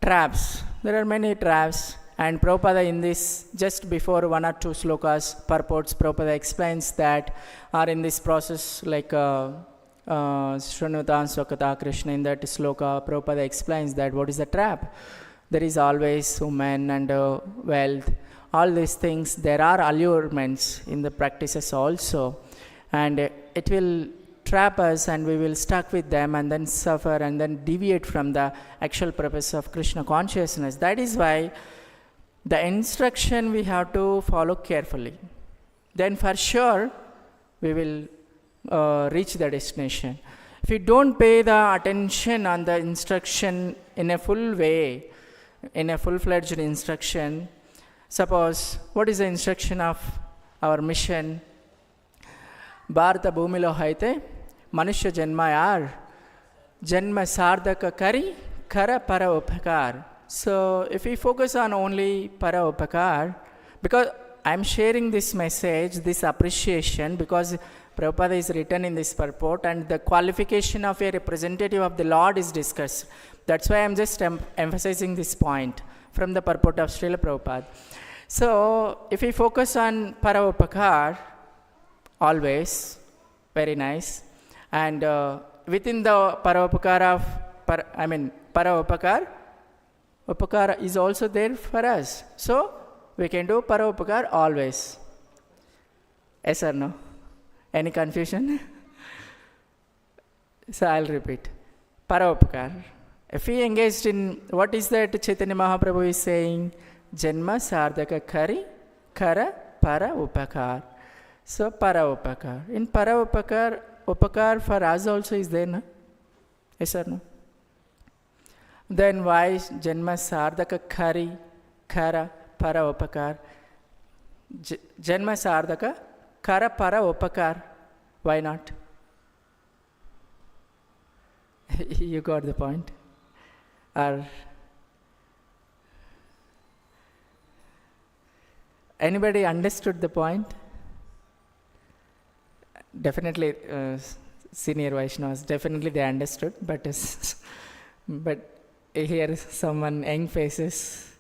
traps? There are many traps, and Prabhupada in this, just before one or two slokas, purports, Prabhupada explains that are in this process like Shrunutan Swakata Krishna. In that sloka, Prabhupada explains that what is the trap? There is always women and wealth. All these things, there are allurements in the practices also, and it will trap us and we will stuck with them and then suffer and then deviate from the actual purpose of Krishna consciousness. That is why the instruction we have to follow carefully. Then for sure we will reach the destination. If we don't pay the attention on the instruction in a full way, in a full-fledged instruction, suppose what is the instruction of our mission? Bharata Bhumilo haite Manusya Janma Yar Janma Sardaka Kari Kara Para Upakar. So if we focus on only Para Upakar, because I am sharing this message, this appreciation, because Prabhupada is written in this purport and the qualification of a representative of the Lord is discussed. That's why I am just emphasizing this point from the purport of Srila Prabhupada. So if we focus on Para Upakar, always, very nice. And within the Para Upakar of, Para Upakar, Upakara is also there for us. So we can do Paropakar always. Yes or no? Any confusion? So I'll repeat. Paropakar. If we engaged in, what is that Chaitanya Mahaprabhu is saying? Janma Sardaka Kari Kara Para Upakar. So Para Upakar. In Para Upakar, Upakar for us also is there, no? Yes or no? Then why Janma Sardaka Kari Kara Para Upakar? Janma Sardaka Kara Para Upakar. Why not? You got the point? Or anybody understood the point? Definitely, senior Vaishnavas, definitely they understood, but here is someone young faces.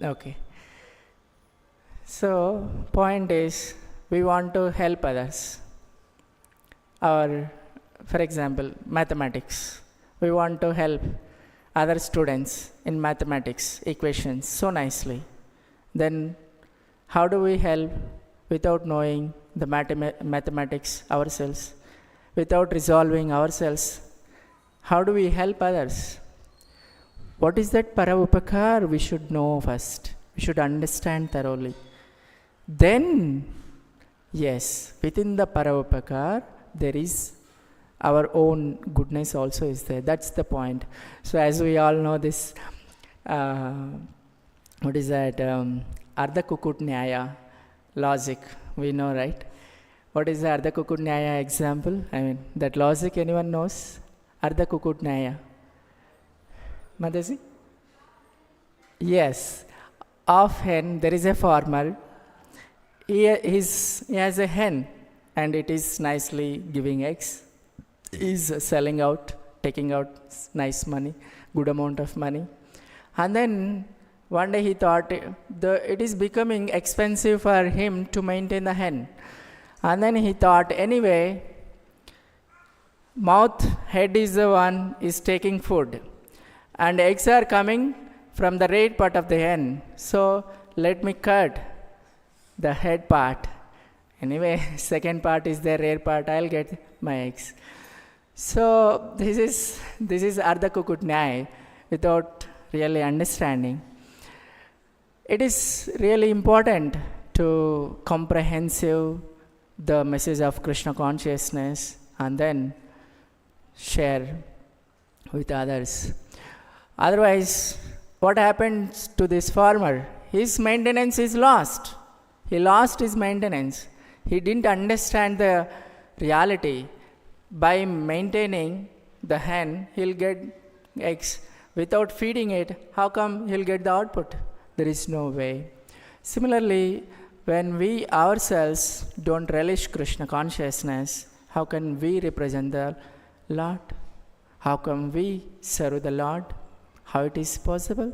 Okay. So, point is, we want to help others. Or, for example, mathematics. We want to help other students in mathematics, equations, so nicely. Then, how do we help without knowing the mathematics ourselves, without resolving ourselves? How do we help others? What is that Paraupakar? We should know first. We should understand thoroughly. Then, yes, within the Paraupakar, there is our own goodness also is there. That's the point. So as we all know this, what is that? Ardha Kukut Nyaya, logic, we know, right? What is the Ardha Kukut Nyaya example? I mean, that logic, anyone knows? Ardha Kukut Nyaya. Madaji? Yes. Of hen, there is a farmer. He has a hen and it is nicely giving eggs. He is selling out, taking out nice money, good amount of money. And then one day he thought it is becoming expensive for him to maintain the hen. And then he thought, anyway, head is the one is taking food. And eggs are coming from the rear part of the hen. So let me cut the head part. Anyway, second part is the rear part, I'll get my eggs. So this is Ardha Kukut Nyaya without really understanding. It is really important to comprehensive the message of Krishna consciousness and then share with others. Otherwise, what happens to this farmer? His maintenance is lost. He lost his maintenance. He didn't understand the reality. By maintaining the hen, he'll get eggs. Without feeding it, how come he'll get the output? There is no way. Similarly, when we ourselves don't relish Krishna consciousness, how can we represent the Lord? How come we serve the Lord? How it is possible?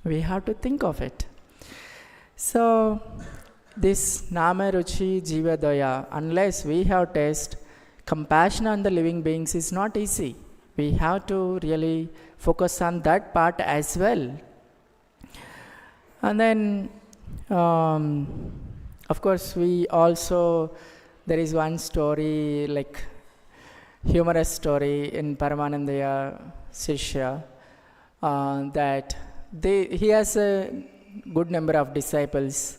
We have to think of it. So, this Nama Ruchi Jiva Daya, unless we have taste, compassion on the living beings is not easy. We have to really focus on that part as well. And then, of course, there is one story, like humorous story in Paramanandaya Sishya, that he has a good number of disciples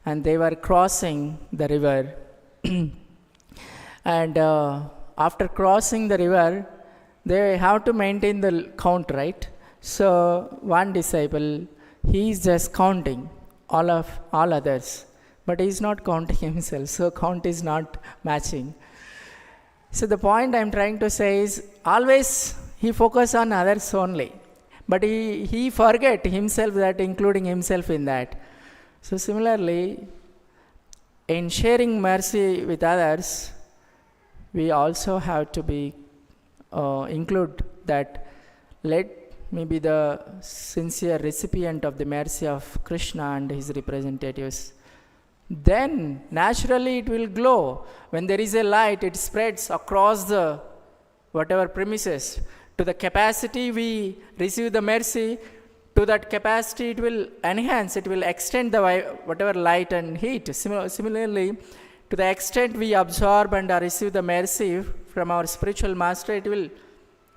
and they were crossing the river. And after crossing the river, they have to maintain the count, right? So one disciple, he is just counting all others, but he is not counting himself, so count is not matching. So the point I am trying to say is, always he focus on others only, but he forget himself, that including himself in that. So similarly, in sharing mercy with others, we also have to be include that let me be the sincere recipient of the mercy of Krishna and his representatives. Then naturally it will glow. When there is a light, it spreads across the whatever premises. To the capacity we receive the mercy, to that capacity it will enhance, it will extend the whatever light and heat. Similarly, to the extent we absorb and receive the mercy from our spiritual master, it will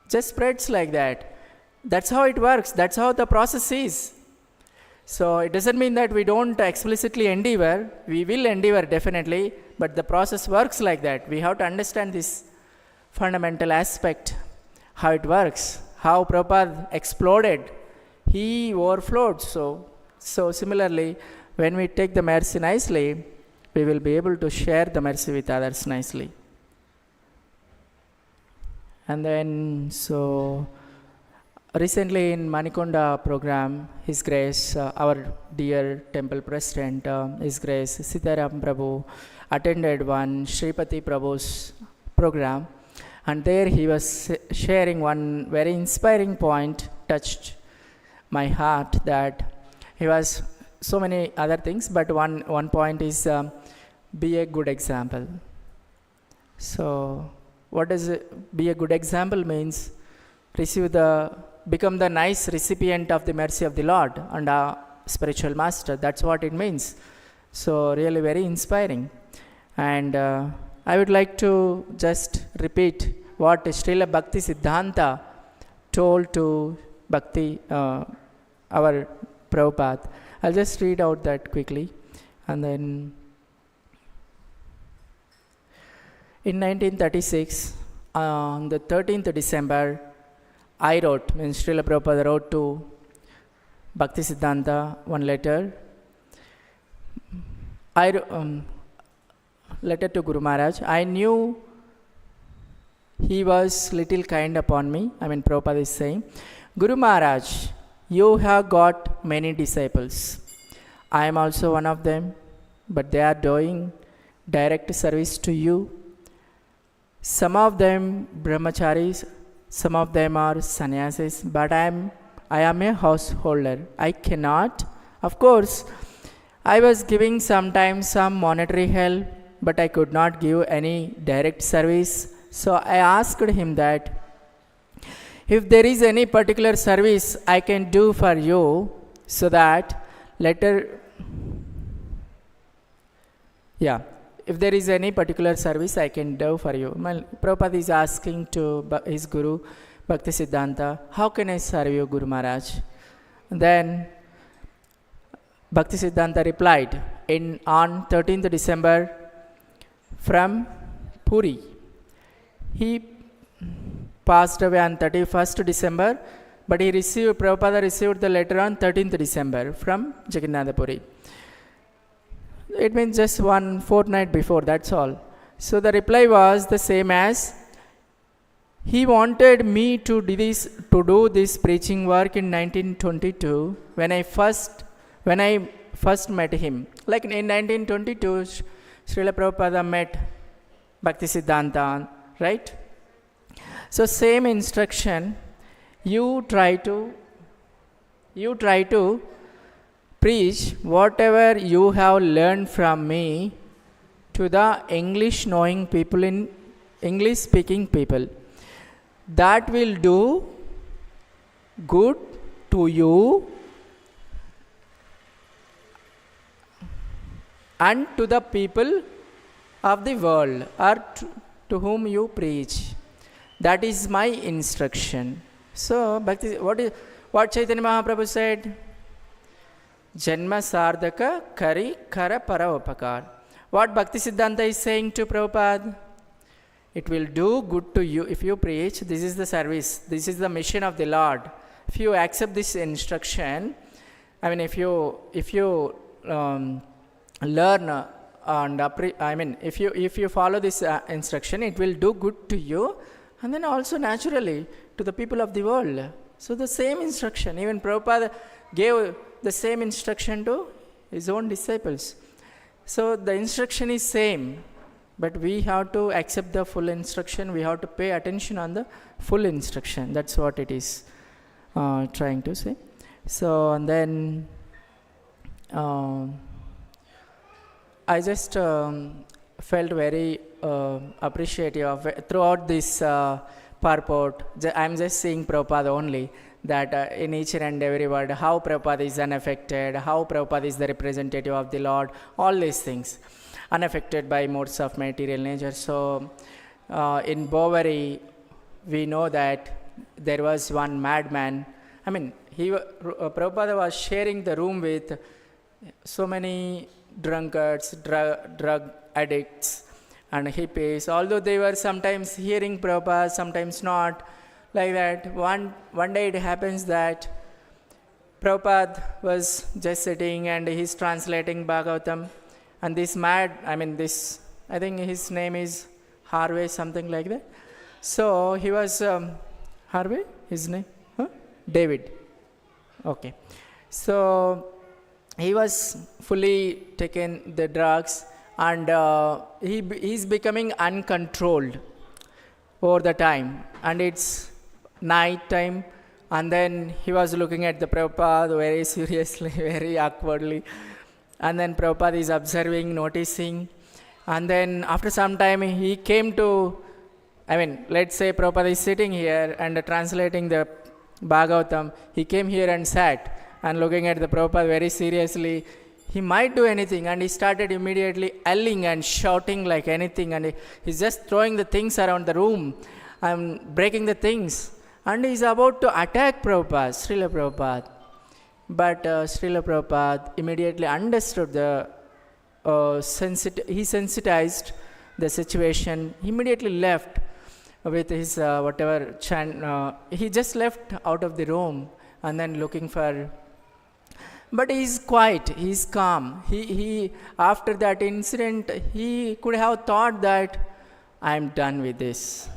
just spreads like that. That's how it works. That's how the process is. So it doesn't mean that we don't explicitly endeavor. We will endeavor definitely, but the process works like that. We have to understand this fundamental aspect, how it works, how Prabhupada exploded. He overflowed. So similarly, when we take the mercy nicely, we will be able to share the mercy with others nicely. And then, so recently in Mukunda program, His Grace, our dear temple president, His Grace Sitaram Prabhu, attended one Shripati Prabhu's program, and there he was sharing one very inspiring point, touched my heart, that he was so many other things, but one point is be a good example. So what does it, be a good example means? Become the nice recipient of the mercy of the Lord and our spiritual master. That's what it means. So really very inspiring. And I would like to just repeat what Srila Bhakti Siddhanta told to Bhakti, our Prabhupada. I'll just read out that quickly. And then in 1936, on the 13th December, I wrote, means Srila Prabhupada wrote to Bhakti Siddhanta one letter. Letter to Guru Maharaj. I knew he was little kind upon me. I mean, Prabhupada is saying, Guru Maharaj, you have got many disciples. I am also one of them, but they are doing direct service to you. Some of them brahmacharis, some of them are sannyasis, but I am a householder. I cannot. Of course, I was giving sometimes some monetary help, but I could not give any direct service. So I asked him that if there is any particular service I can do for you, so that if there is any particular service I can do for you. Prabhupada is asking to his Guru, Bhakti Siddhanta, how can I serve you, Guru Maharaj? Then Bhakti Siddhanta replied on 13th December from Puri. He passed away on 31st December, but Prabhupada received the letter on 13th December from Jagannath Puri. It means just one fortnight before, that's all. So the reply was the same as, he wanted me to do this preaching work in 1922 when I first met him. Like in 1922, Srila Prabhupada met Bhakti Siddhanta, right? So same instruction, you try to preach whatever you have learned from me to the English knowing people, in English speaking people. That will do good to you and to the people of the world, or to whom you preach. That is my instruction. So what Chaitanya Mahaprabhu said? Janma Sardaka Kari Kara Para Upakar. What Bhakti Siddhanta is saying to Prabhupada? It will do good to you if you preach. This is the service. This is the mission of the Lord. If you accept this instruction, I mean, if you learn and if you follow this instruction, it will do good to you, and then also naturally to the people of the world. So the same instruction, even Prabhupada gave the same instruction to his own disciples. So the instruction is same, but we have to accept the full instruction. We have to pay attention on the full instruction. That's what it is trying to say. So and then I just felt very appreciative of throughout this purport. I'm just seeing Prabhupada only. that in each and every word, how Prabhupada is unaffected, how Prabhupada is the representative of the Lord, all these things, unaffected by modes of material nature. So in Bovary, we know that there was one madman. I mean, Prabhupada was sharing the room with so many drunkards, drug addicts, and hippies. Although they were sometimes hearing Prabhupada, sometimes not, like that. One day it happens that Prabhupada was just sitting and he's translating Bhagavatam, and this I think his name is Harvey, something like that. So he was, Harvey, his name? Huh? David. Okay. So he was fully taken the drugs, and he's becoming uncontrolled over the time, and it's night time, and then he was looking at the Prabhupada very seriously, very awkwardly, and then Prabhupada is observing, noticing, and then after some time he came to, let's say Prabhupada is sitting here and translating the Bhagavatam. He came here and sat and looking at the Prabhupada very seriously. He might do anything, and he started immediately yelling and shouting like anything, and he's just throwing the things around the room and breaking the things, and he's about to attack Prabhupada, Srila Prabhupada. But Srila Prabhupada immediately understood he sensitized the situation, he immediately left with his chant. He just left out of the room and then looking for. But he's quiet, he's calm. He after that incident, he could have thought that I'm done with this.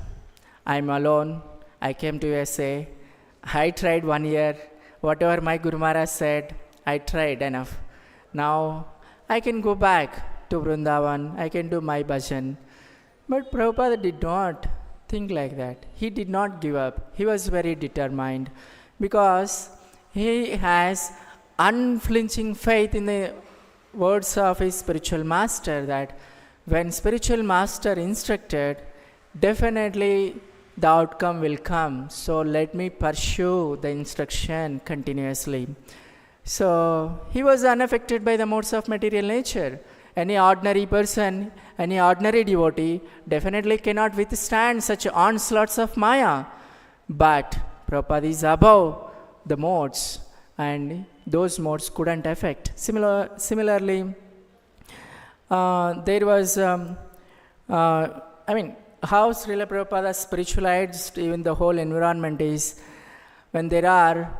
I'm alone. I came to USA. I tried 1 year. Whatever my Guru Maharaj said, I tried enough. Now I can go back to Vrindavan. I can do my bhajan. But Prabhupada did not think like that. He did not give up. He was very determined because he has unflinching faith in the words of his spiritual master, that when spiritual master instructed, definitely the outcome will come. So let me pursue the instruction continuously. So he was unaffected by the modes of material nature. Any ordinary person, any ordinary devotee definitely cannot withstand such onslaughts of Maya. But Prabhupada is above the modes, and those modes couldn't affect. Similarly, there was, how Srila Prabhupada spiritualized even the whole environment is when there are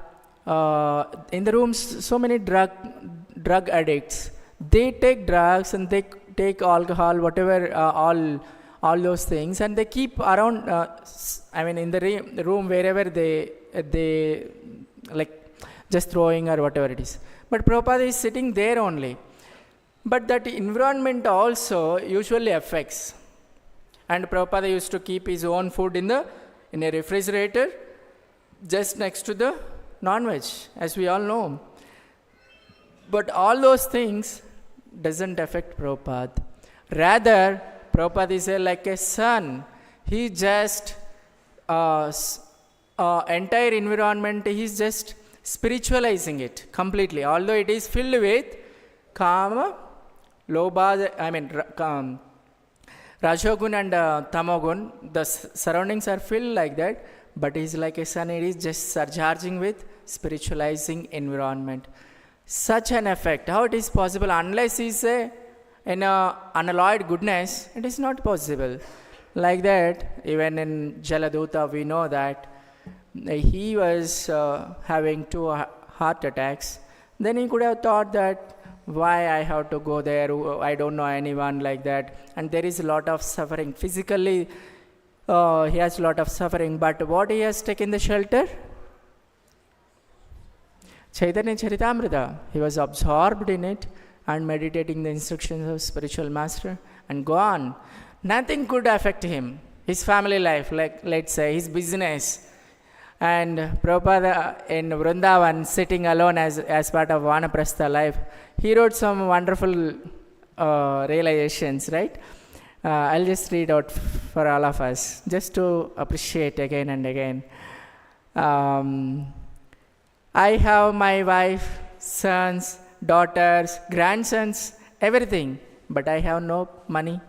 in the rooms so many drug addicts. They take drugs and they take alcohol, whatever, all those things, and they keep around. In the room wherever they like just throwing or whatever it is. But Prabhupada is sitting there only. But that environment also usually affects. And Prabhupada used to keep his own food in a refrigerator just next to the non-veg, as we all know. But all those things doesn't affect Prabhupada. Rather, Prabhupada is like a son. He just, entire environment, he's just spiritualizing it completely. Although it is filled with kama, lobha, Rajogun and Tamogun, the surroundings are filled like that, but he's like a sun, it is just surcharging with spiritualizing environment. Such an effect, how it is possible? Unless he's in unalloyed goodness, it is not possible. Like that, even in Jaladuta, we know that he was having 2 heart attacks. Then he could have thought that, why I have to go there, I don't know anyone, like that. And there is a lot of suffering. Physically, he has a lot of suffering. But what he has taken the shelter? Chaitanya Charitamrita. He was absorbed in it and meditating the instructions of spiritual master and gone. Nothing could affect him. His family life, like let's say his business. And Prabhupada in Vrindavan, sitting alone as part of Vanaprastha life, he wrote some wonderful realizations, right? I'll just read out for all of us, just to appreciate again and again. I have my wife, sons, daughters, grandsons, everything, but I have no money.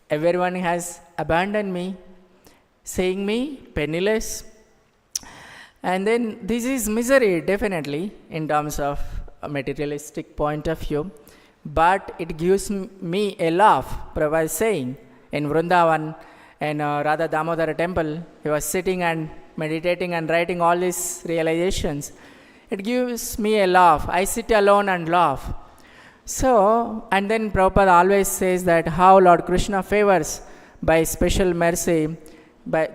Everyone has abandoned me, saying me penniless. And then this is misery, definitely, in terms of a materialistic point of view. But it gives me a laugh. Prabhu is saying in Vrindavan and Radha Damodara temple, he was sitting and meditating and writing all these realizations. It gives me a laugh. I sit alone and laugh. So, and then Prabhupada always says that how Lord Krishna favors by special mercy,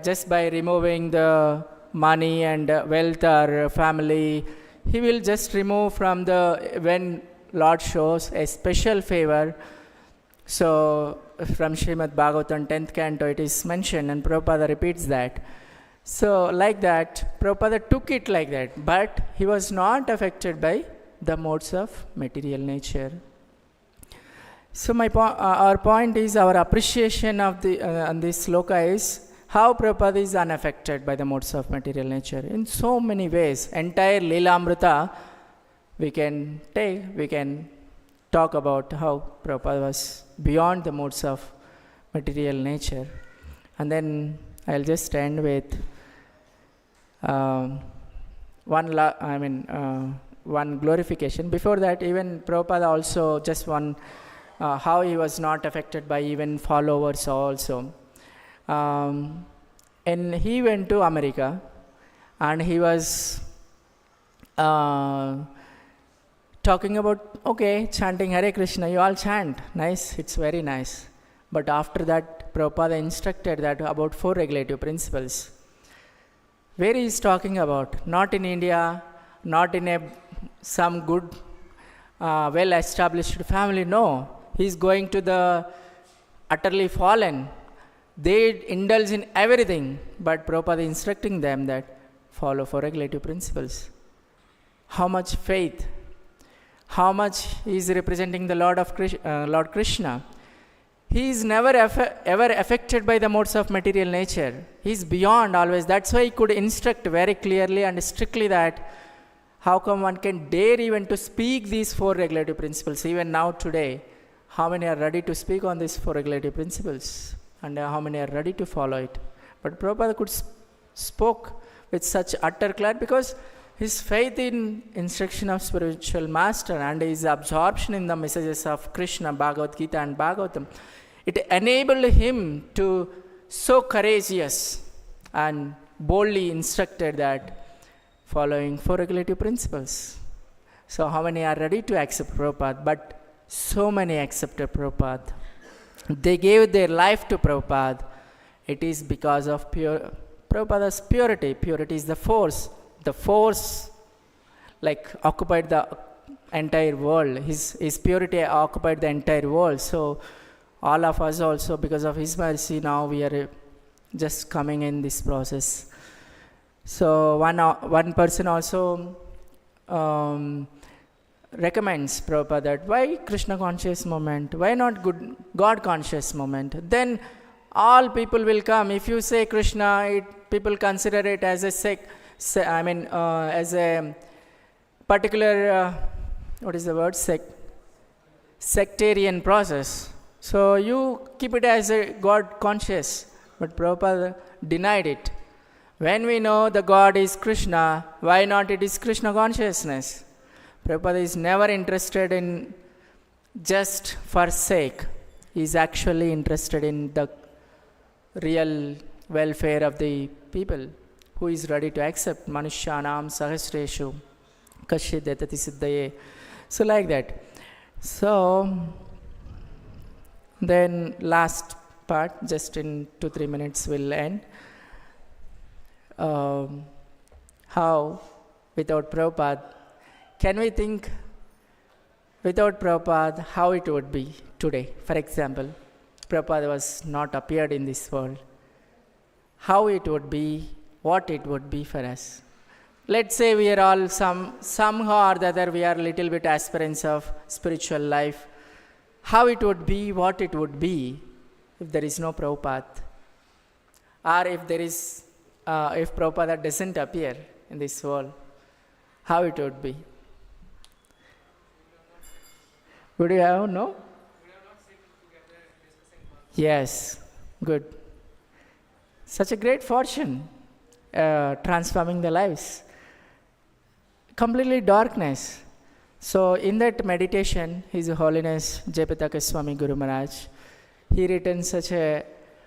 just by removing the money and wealth or family, he will just remove from when Lord shows a special favor. So, from Śrīmad-Bhāgavatam 10th canto it is mentioned, and Prabhupada repeats that. So, like that, Prabhupada took it like that, but he was not affected by the modes of material nature. So, our point is, our appreciation of on this sloka is how Prabhupada is unaffected by the modes of material nature in so many ways. Entire Leelamrita we can talk about how Prabhupada was beyond the modes of material nature. And then I'll just end with one glorification. Before that, even Prabhupada also just how he was not affected by even followers also. And he went to America, and he was talking about, okay, chanting Hare Krishna, you all chant, nice, it's very nice. But after that, Prabhupada instructed that about 4 regulative principles. Where he is talking about? Not in India, not in some good, well-established family, no. He is going to the utterly fallen. They indulge in everything, but Prabhupada instructing them that follow 4 regulative principles. How much faith, how much he is representing the Lord Krishna. He is never ever affected by the modes of material nature. He is beyond always. That's why he could instruct very clearly and strictly that how come one can dare even to speak these 4 regulative principles. Even now today, how many are ready to speak on these 4 regulative principles? And how many are ready to follow it? But Prabhupada could spoke with such utter clarity because his faith in instruction of spiritual master and his absorption in the messages of Krishna, Bhagavad Gita and Bhagavatam, it enabled him to so courageous and boldly instructed that following 4 regulative principles. So how many are ready to accept Prabhupada? But so many accepted Prabhupada. They gave their life to Prabhupada. It is because of Prabhupada's purity. Purity is the force. The force occupied the entire world. His purity occupied the entire world. So all of us also, because of his mercy, now we are just coming in this process. So one person also recommends Prabhupada that why Krishna conscious movement, why not God conscious movement? Then all people will come. If you say Krishna, people consider it as a as a particular sectarian process. So you keep it as a God conscious, but Prabhupada denied it. When we know the God is Krishna, why not it is Krishna consciousness? Prabhupada is never interested in just for sake. He is actually interested in the real welfare of the people who is ready to accept Manushyanam Sahasreshu Kashya Detati Siddhaye. So like that. So then last part, just in 2-3 minutes will end. How without Prabhupada, can we think without Prabhupada how it would be today? For example, Prabhupada was not appeared in this world. How it would be, what it would be for us. Let's say we are all somehow or the other we are a little bit aspirants of spiritual life. How it would be, what it would be if there is no Prabhupada. Or if Prabhupada doesn't appear in this world. how it would be? Would you have no? Yes, good. Such a great fortune, transforming the lives. Completely darkness. So in that meditation, His Holiness Jayapataka Swami Guru Maharaj, he written such a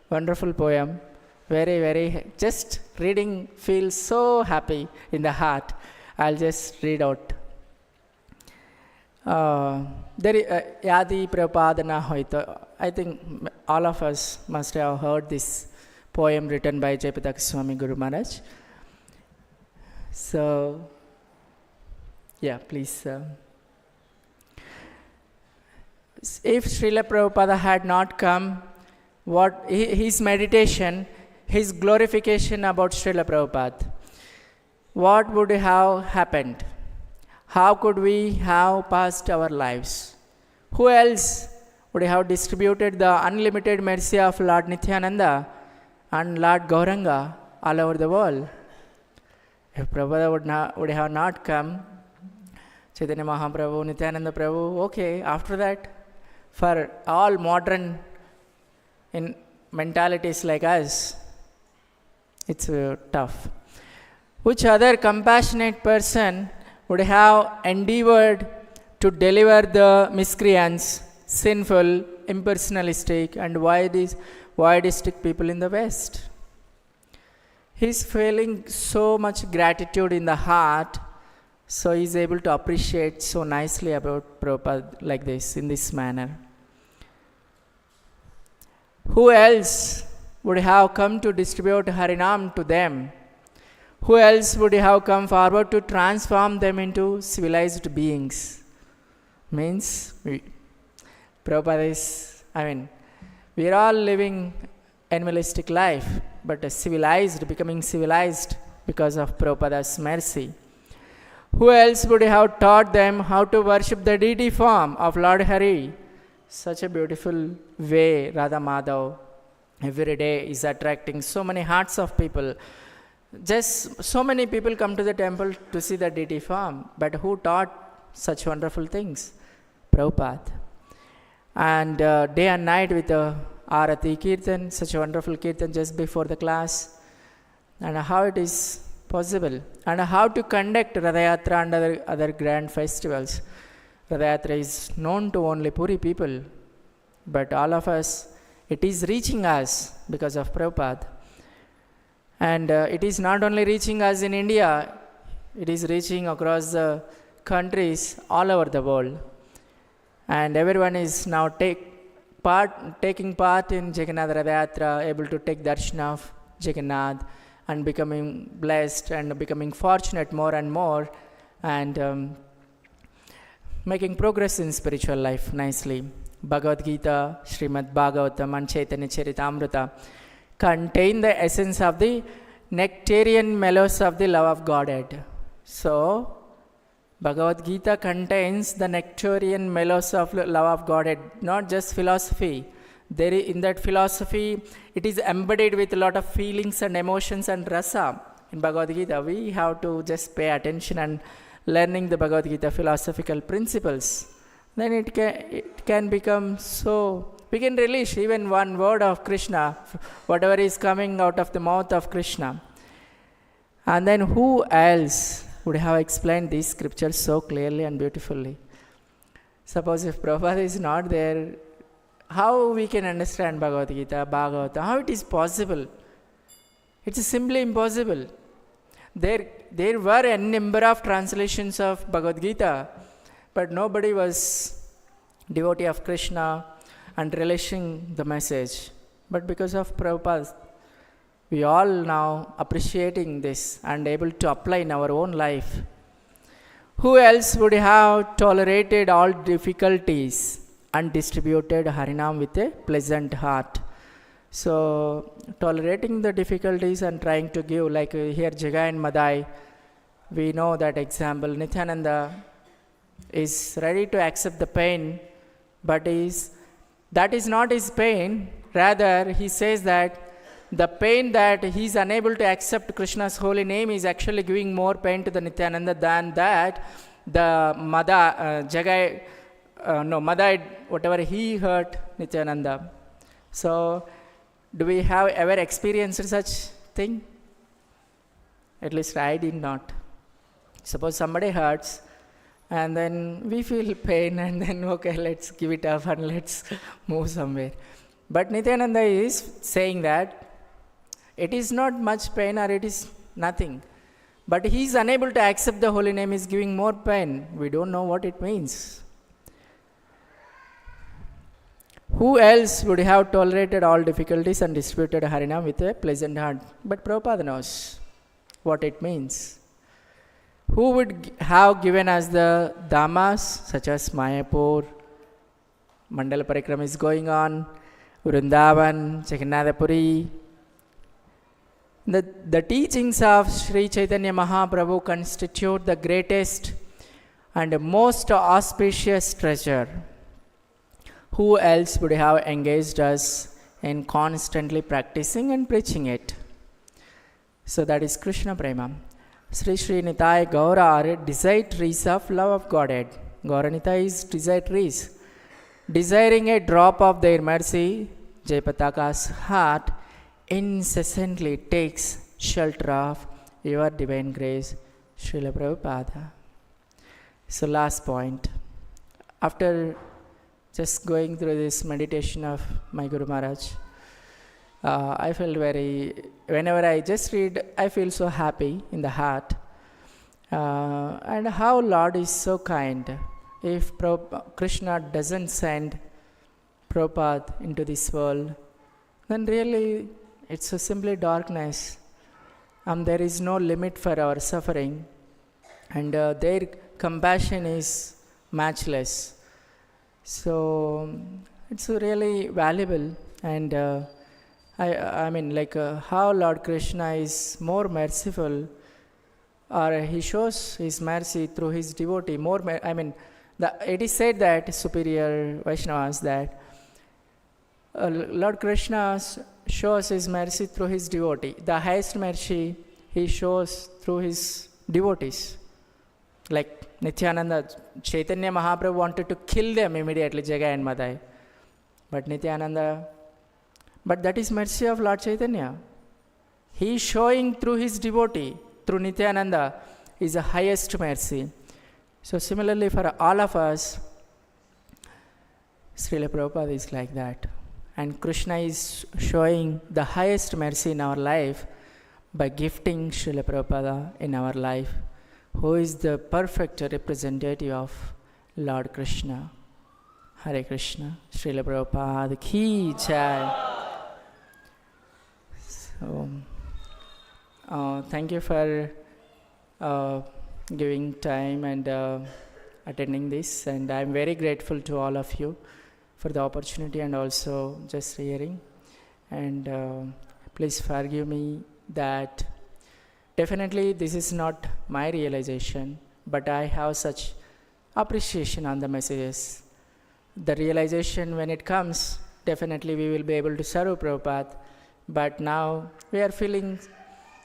wonderful poem. Very, just reading feels so happy in the heart. I'll just read out. Yadi Prabhupada Hoita. I think all of us must have heard this poem written by Jayapataka Swami Guru Maharaj. So, yeah, please. If Srila Prabhupada had not come, what his meditation, his glorification about Srila Prabhupada, what would have happened? How could we have passed our lives? Who else would have distributed the unlimited mercy of Lord Nityananda and Lord Gauranga all over the world? If Prabhupada would have not come, Chaitanya Mahaprabhu, Nityananda Prabhu, okay, after that, for all modern in mentalities like us, it's tough. Which other compassionate person would have endeavored to deliver the miscreants, sinful, impersonalistic, and voidistic people in the West? He's feeling so much gratitude in the heart, so he's able to appreciate so nicely about Prabhupada like this, in this manner. Who else would have come to distribute Harinam to them? Who else would have come forward to transform them into civilized beings? Means, Prabhupada is, we are all living animalistic life, but becoming civilized because of Prabhupada's mercy. Who else would have taught them how to worship the deity form of Lord Hari? Such a beautiful way Radha Madhav every day is attracting so many hearts of people. Just so many people come to the temple to see the deity form, but who taught such wonderful things? Prabhupada. And day and night with the Arati Kirtan, such a wonderful Kirtan just before the class. And how it is possible. And how to conduct Radhayatra and other grand festivals. Radhayatra is known to only Puri people, but all of us, it is reaching us because of Prabhupada. And it is not only reaching us in India, it is reaching across the countries all over the world. And everyone is now taking part in Jagannath Radhayatra, able to take darshan of Jagannath and becoming blessed and becoming fortunate more and more, and making progress in spiritual life nicely. Bhagavad Gita, Śrīmad-Bhāgavatam and Chaitanya Charitamrita contain the essence of the nectarian mellows of the love of Godhead. So, Bhagavad Gita contains the nectarian mellows of love of Godhead, not just philosophy. In that philosophy, it is embedded with a lot of feelings and emotions and rasa. In Bhagavad Gita, we have to just pay attention and learning the Bhagavad Gita philosophical principles. Then it can become so, we can release even one word of Krishna, whatever is coming out of the mouth of Krishna. And then who else would have explained these scriptures so clearly and beautifully? Suppose if Prabhupada is not there, how we can understand Bhagavad Gita, Bhagavatam? How it is possible? It is simply impossible. There were a number of translations of Bhagavad Gita, but nobody was devotee of Krishna and relishing the message. But because of Prabhupada, we all now appreciating this and able to apply in our own life. Who else would have tolerated all difficulties and distributed Harinam with a pleasant heart? So, tolerating the difficulties and trying to give, like here Jagai and Madai, we know that example. Nityananda is ready to accept the pain, but that is not his pain. Rather, he says that the pain that he is unable to accept Krishna's holy name is actually giving more pain to the Nityananda than that the Madai, whatever he hurt Nityananda. So, do we have ever experienced such thing? At least I did not. Suppose somebody hurts and then we feel pain and then okay, let's give it up and let's move somewhere. But Nityananda is saying that it is not much pain or it is nothing. But he is unable to accept the holy name, is giving more pain. We don't know what it means. Who else would have tolerated all difficulties and disputed Harinam with a pleasant heart? But Prabhupada knows what it means. Who would have given us the Dhamas, such as Mayapur, Mandala Parikram is going on, Vrindavan, Jagannathapuri. The teachings of Sri Chaitanya Mahaprabhu constitute the greatest and most auspicious treasure. Who else would have engaged us in constantly practicing and preaching it? So that is Krishna Prema. Sri Sri Nitai Gaura are desiratories of love of Godhead. Gaura is desiratories. Desiring a drop of their mercy, Jayapataka's heart incessantly takes shelter of your divine grace, Srila Prabhupada. So last point. After just going through this meditation of my Guru Maharaj, I felt whenever I just read, I feel so happy in the heart. And how Lord is so kind. If Krishna doesn't send Prabhupada into this world, then really it's simply darkness. There is no limit for our suffering. And their compassion is matchless. So it's really valuable. And how Lord Krishna is more merciful, or he shows his mercy through his devotee. It is said that superior Vaishnavas that Lord Krishna shows his mercy through his devotee. The highest mercy he shows through his devotees. Like Nityananda, Chaitanya Mahaprabhu wanted to kill them immediately, Jagai and Madai. But that is mercy of Lord Chaitanya. He is showing through his devotee, through Nityananda, is the highest mercy. So similarly for all of us, Srila Prabhupada is like that. And Krishna is showing the highest mercy in our life by gifting Srila Prabhupada in our life, who is the perfect representative of Lord Krishna. Hare Krishna. Srila Prabhupada ki jai. So, thank you for giving time and attending this, and I am very grateful to all of you for the opportunity and also just hearing. And please forgive me that definitely this is not my realization, but I have such appreciation on the messages. The realization when it comes, definitely we will be able to serve Prabhupada, but now we are feeling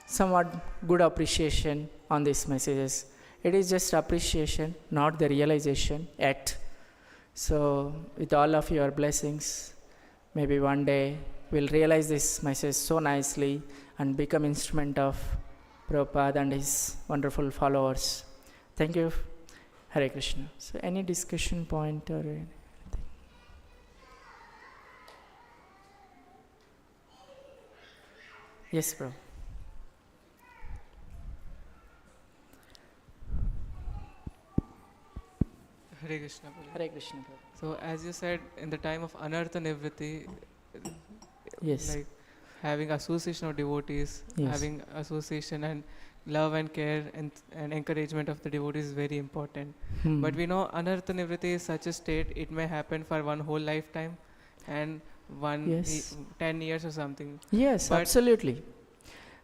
somewhat good appreciation on these messages. It is just appreciation, not the realization yet. So with all of your blessings, maybe one day we'll realize this message so nicely and become instrument of Prabhupada and his wonderful followers. Thank you. Hare Krishna. So any discussion point or anything? Yes, bro. Hare Krishna. Hare Krishna. So as you said, in the time of Anartha Nivriti, yes, like having association of devotees, yes, having association and love and care and encouragement of the devotees is very important. But we know Anartha Nivriti is such a state, it may happen for one whole lifetime and 10 years or something. Yes, but absolutely.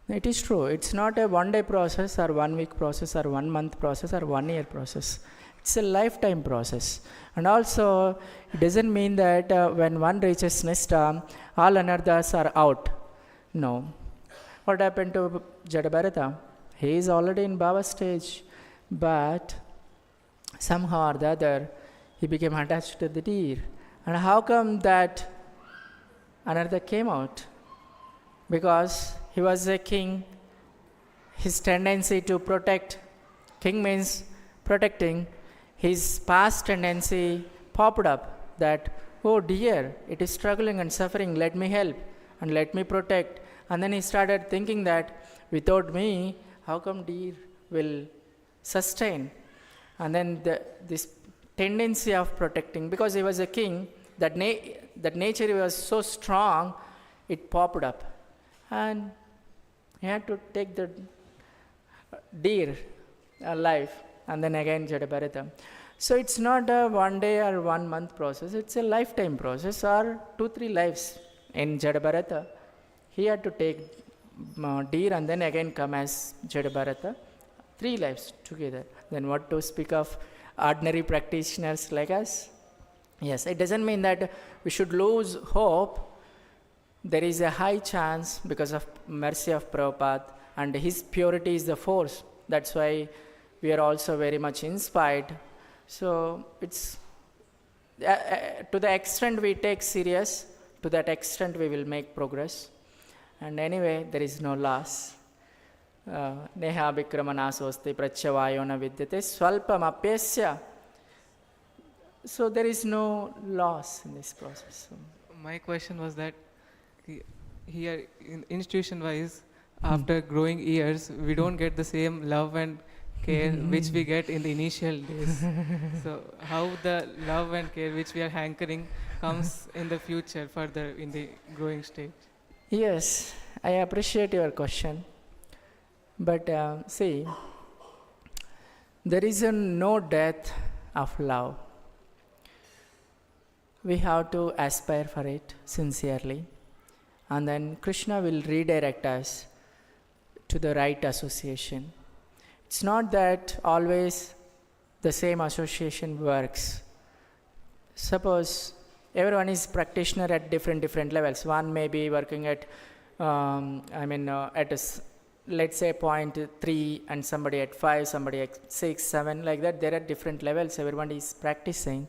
It is true. It's not a one-day process or 1 week process or 1 month process or 1 year process. It's a lifetime process. And also, it doesn't mean that when one reaches Nishta, all anarthas are out. No. What happened to Jadabharata? He is already in Bhava stage, but somehow or the other, he became attached to the deer. And how come that another came out? Because he was a king. His tendency to protect, king means protecting, his past tendency popped up that, oh dear, it is struggling and suffering, let me help and let me protect. And then he started thinking that without me, how come deer will sustain? And then this tendency of protecting, because he was a king, that nature was so strong, it popped up. And he had to take the deer alive, and then again Jadabharata. So it's not a 1 day or 1 month process, it's a lifetime process, or 2-3 lives. In Jadabharata, he had to take deer and then again come as Jadabharata, 3 lives together. Then what to speak of ordinary practitioners like us? Yes, it doesn't mean that we should lose hope. There is a high chance because of mercy of Prabhupada, and his purity is the force. That's why we are also very much inspired. So it's to the extent we take serious, to that extent we will make progress. And anyway, there is no loss. Neha vikramanasvasti pratyavayona vidyate swalpam apyasya. So there is no loss in this process. My question was that here, institution-wise, after growing years, we don't get the same love and care which we get in the initial days. So how the love and care which we are hankering comes in the future further in the growing stage? Yes, I appreciate your question. But see, there is no death of love. We have to aspire for it sincerely. And then Krishna will redirect us to the right association. It's not that always the same association works. Suppose everyone is practitioner at different levels. One may be working at, let's say 0.3, and somebody at 5, somebody at 6, 7, like that. There are different levels. Everyone is practicing.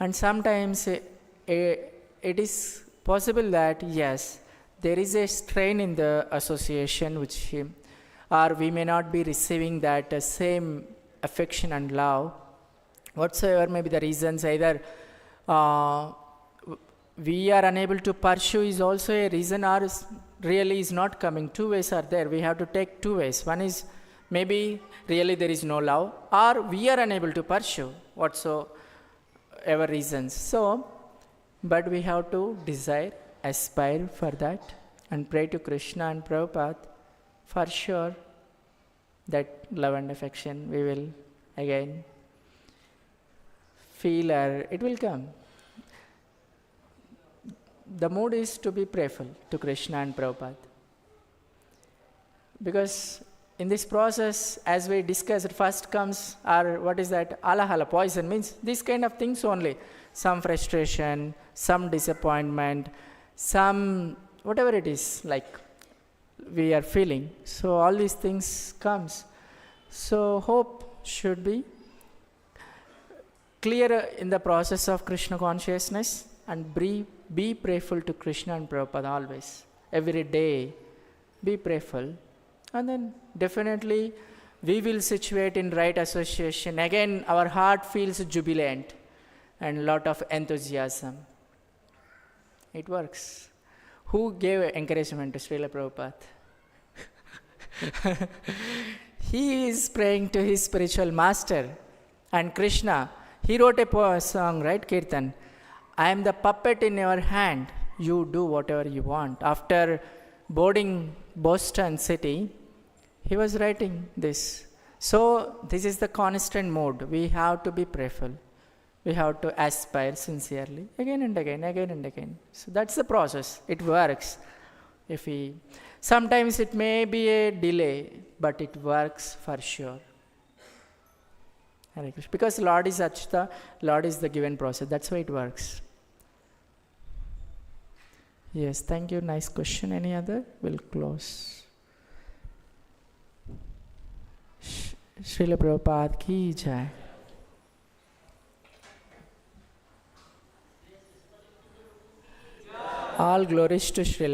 And sometimes it is possible that, yes, there is a strain in the association, or we may not be receiving that same affection and love. Whatsoever may be the reasons, either we are unable to pursue is also a reason, or really is not coming. 2 ways are there. We have to take 2 ways. One is maybe really there is no love, or we are unable to pursue whatsoever reasons. So, but we have to desire, aspire for that, and pray to Krishna and Prabhupada for sure that love and affection we will again feel, or it will come. The mood is to be prayerful to Krishna and Prabhupada. Because in this process, as we discussed, first comes what is that? Alahala, poison, means these kind of things only. Some frustration, some disappointment, some whatever it is, like we are feeling. So all these things comes. So hope should be clear in the process of Krishna consciousness, and be prayerful to Krishna and Prabhupada always. Every day, be prayerful. And then definitely we will situate in right association. Again, our heart feels jubilant and lot of enthusiasm. It works. Who gave encouragement to Srila Prabhupada? He is praying to his spiritual master. And Krishna, he wrote a song, right, Kirtan? I am the puppet in your hand. You do whatever you want. After boarding Boston city, he was writing this. So this is the constant mode. We have to be prayerful. We have to aspire sincerely again and again, again and again. So that's the process. It works. Sometimes it may be a delay, but it works for sure. Hare Krishna. Because Lord is Achyuta, Lord is the given process. That's why it works. Yes, thank you. Nice question. Any other? We'll close. Srila Prabhupada ki jai. All glories to Srila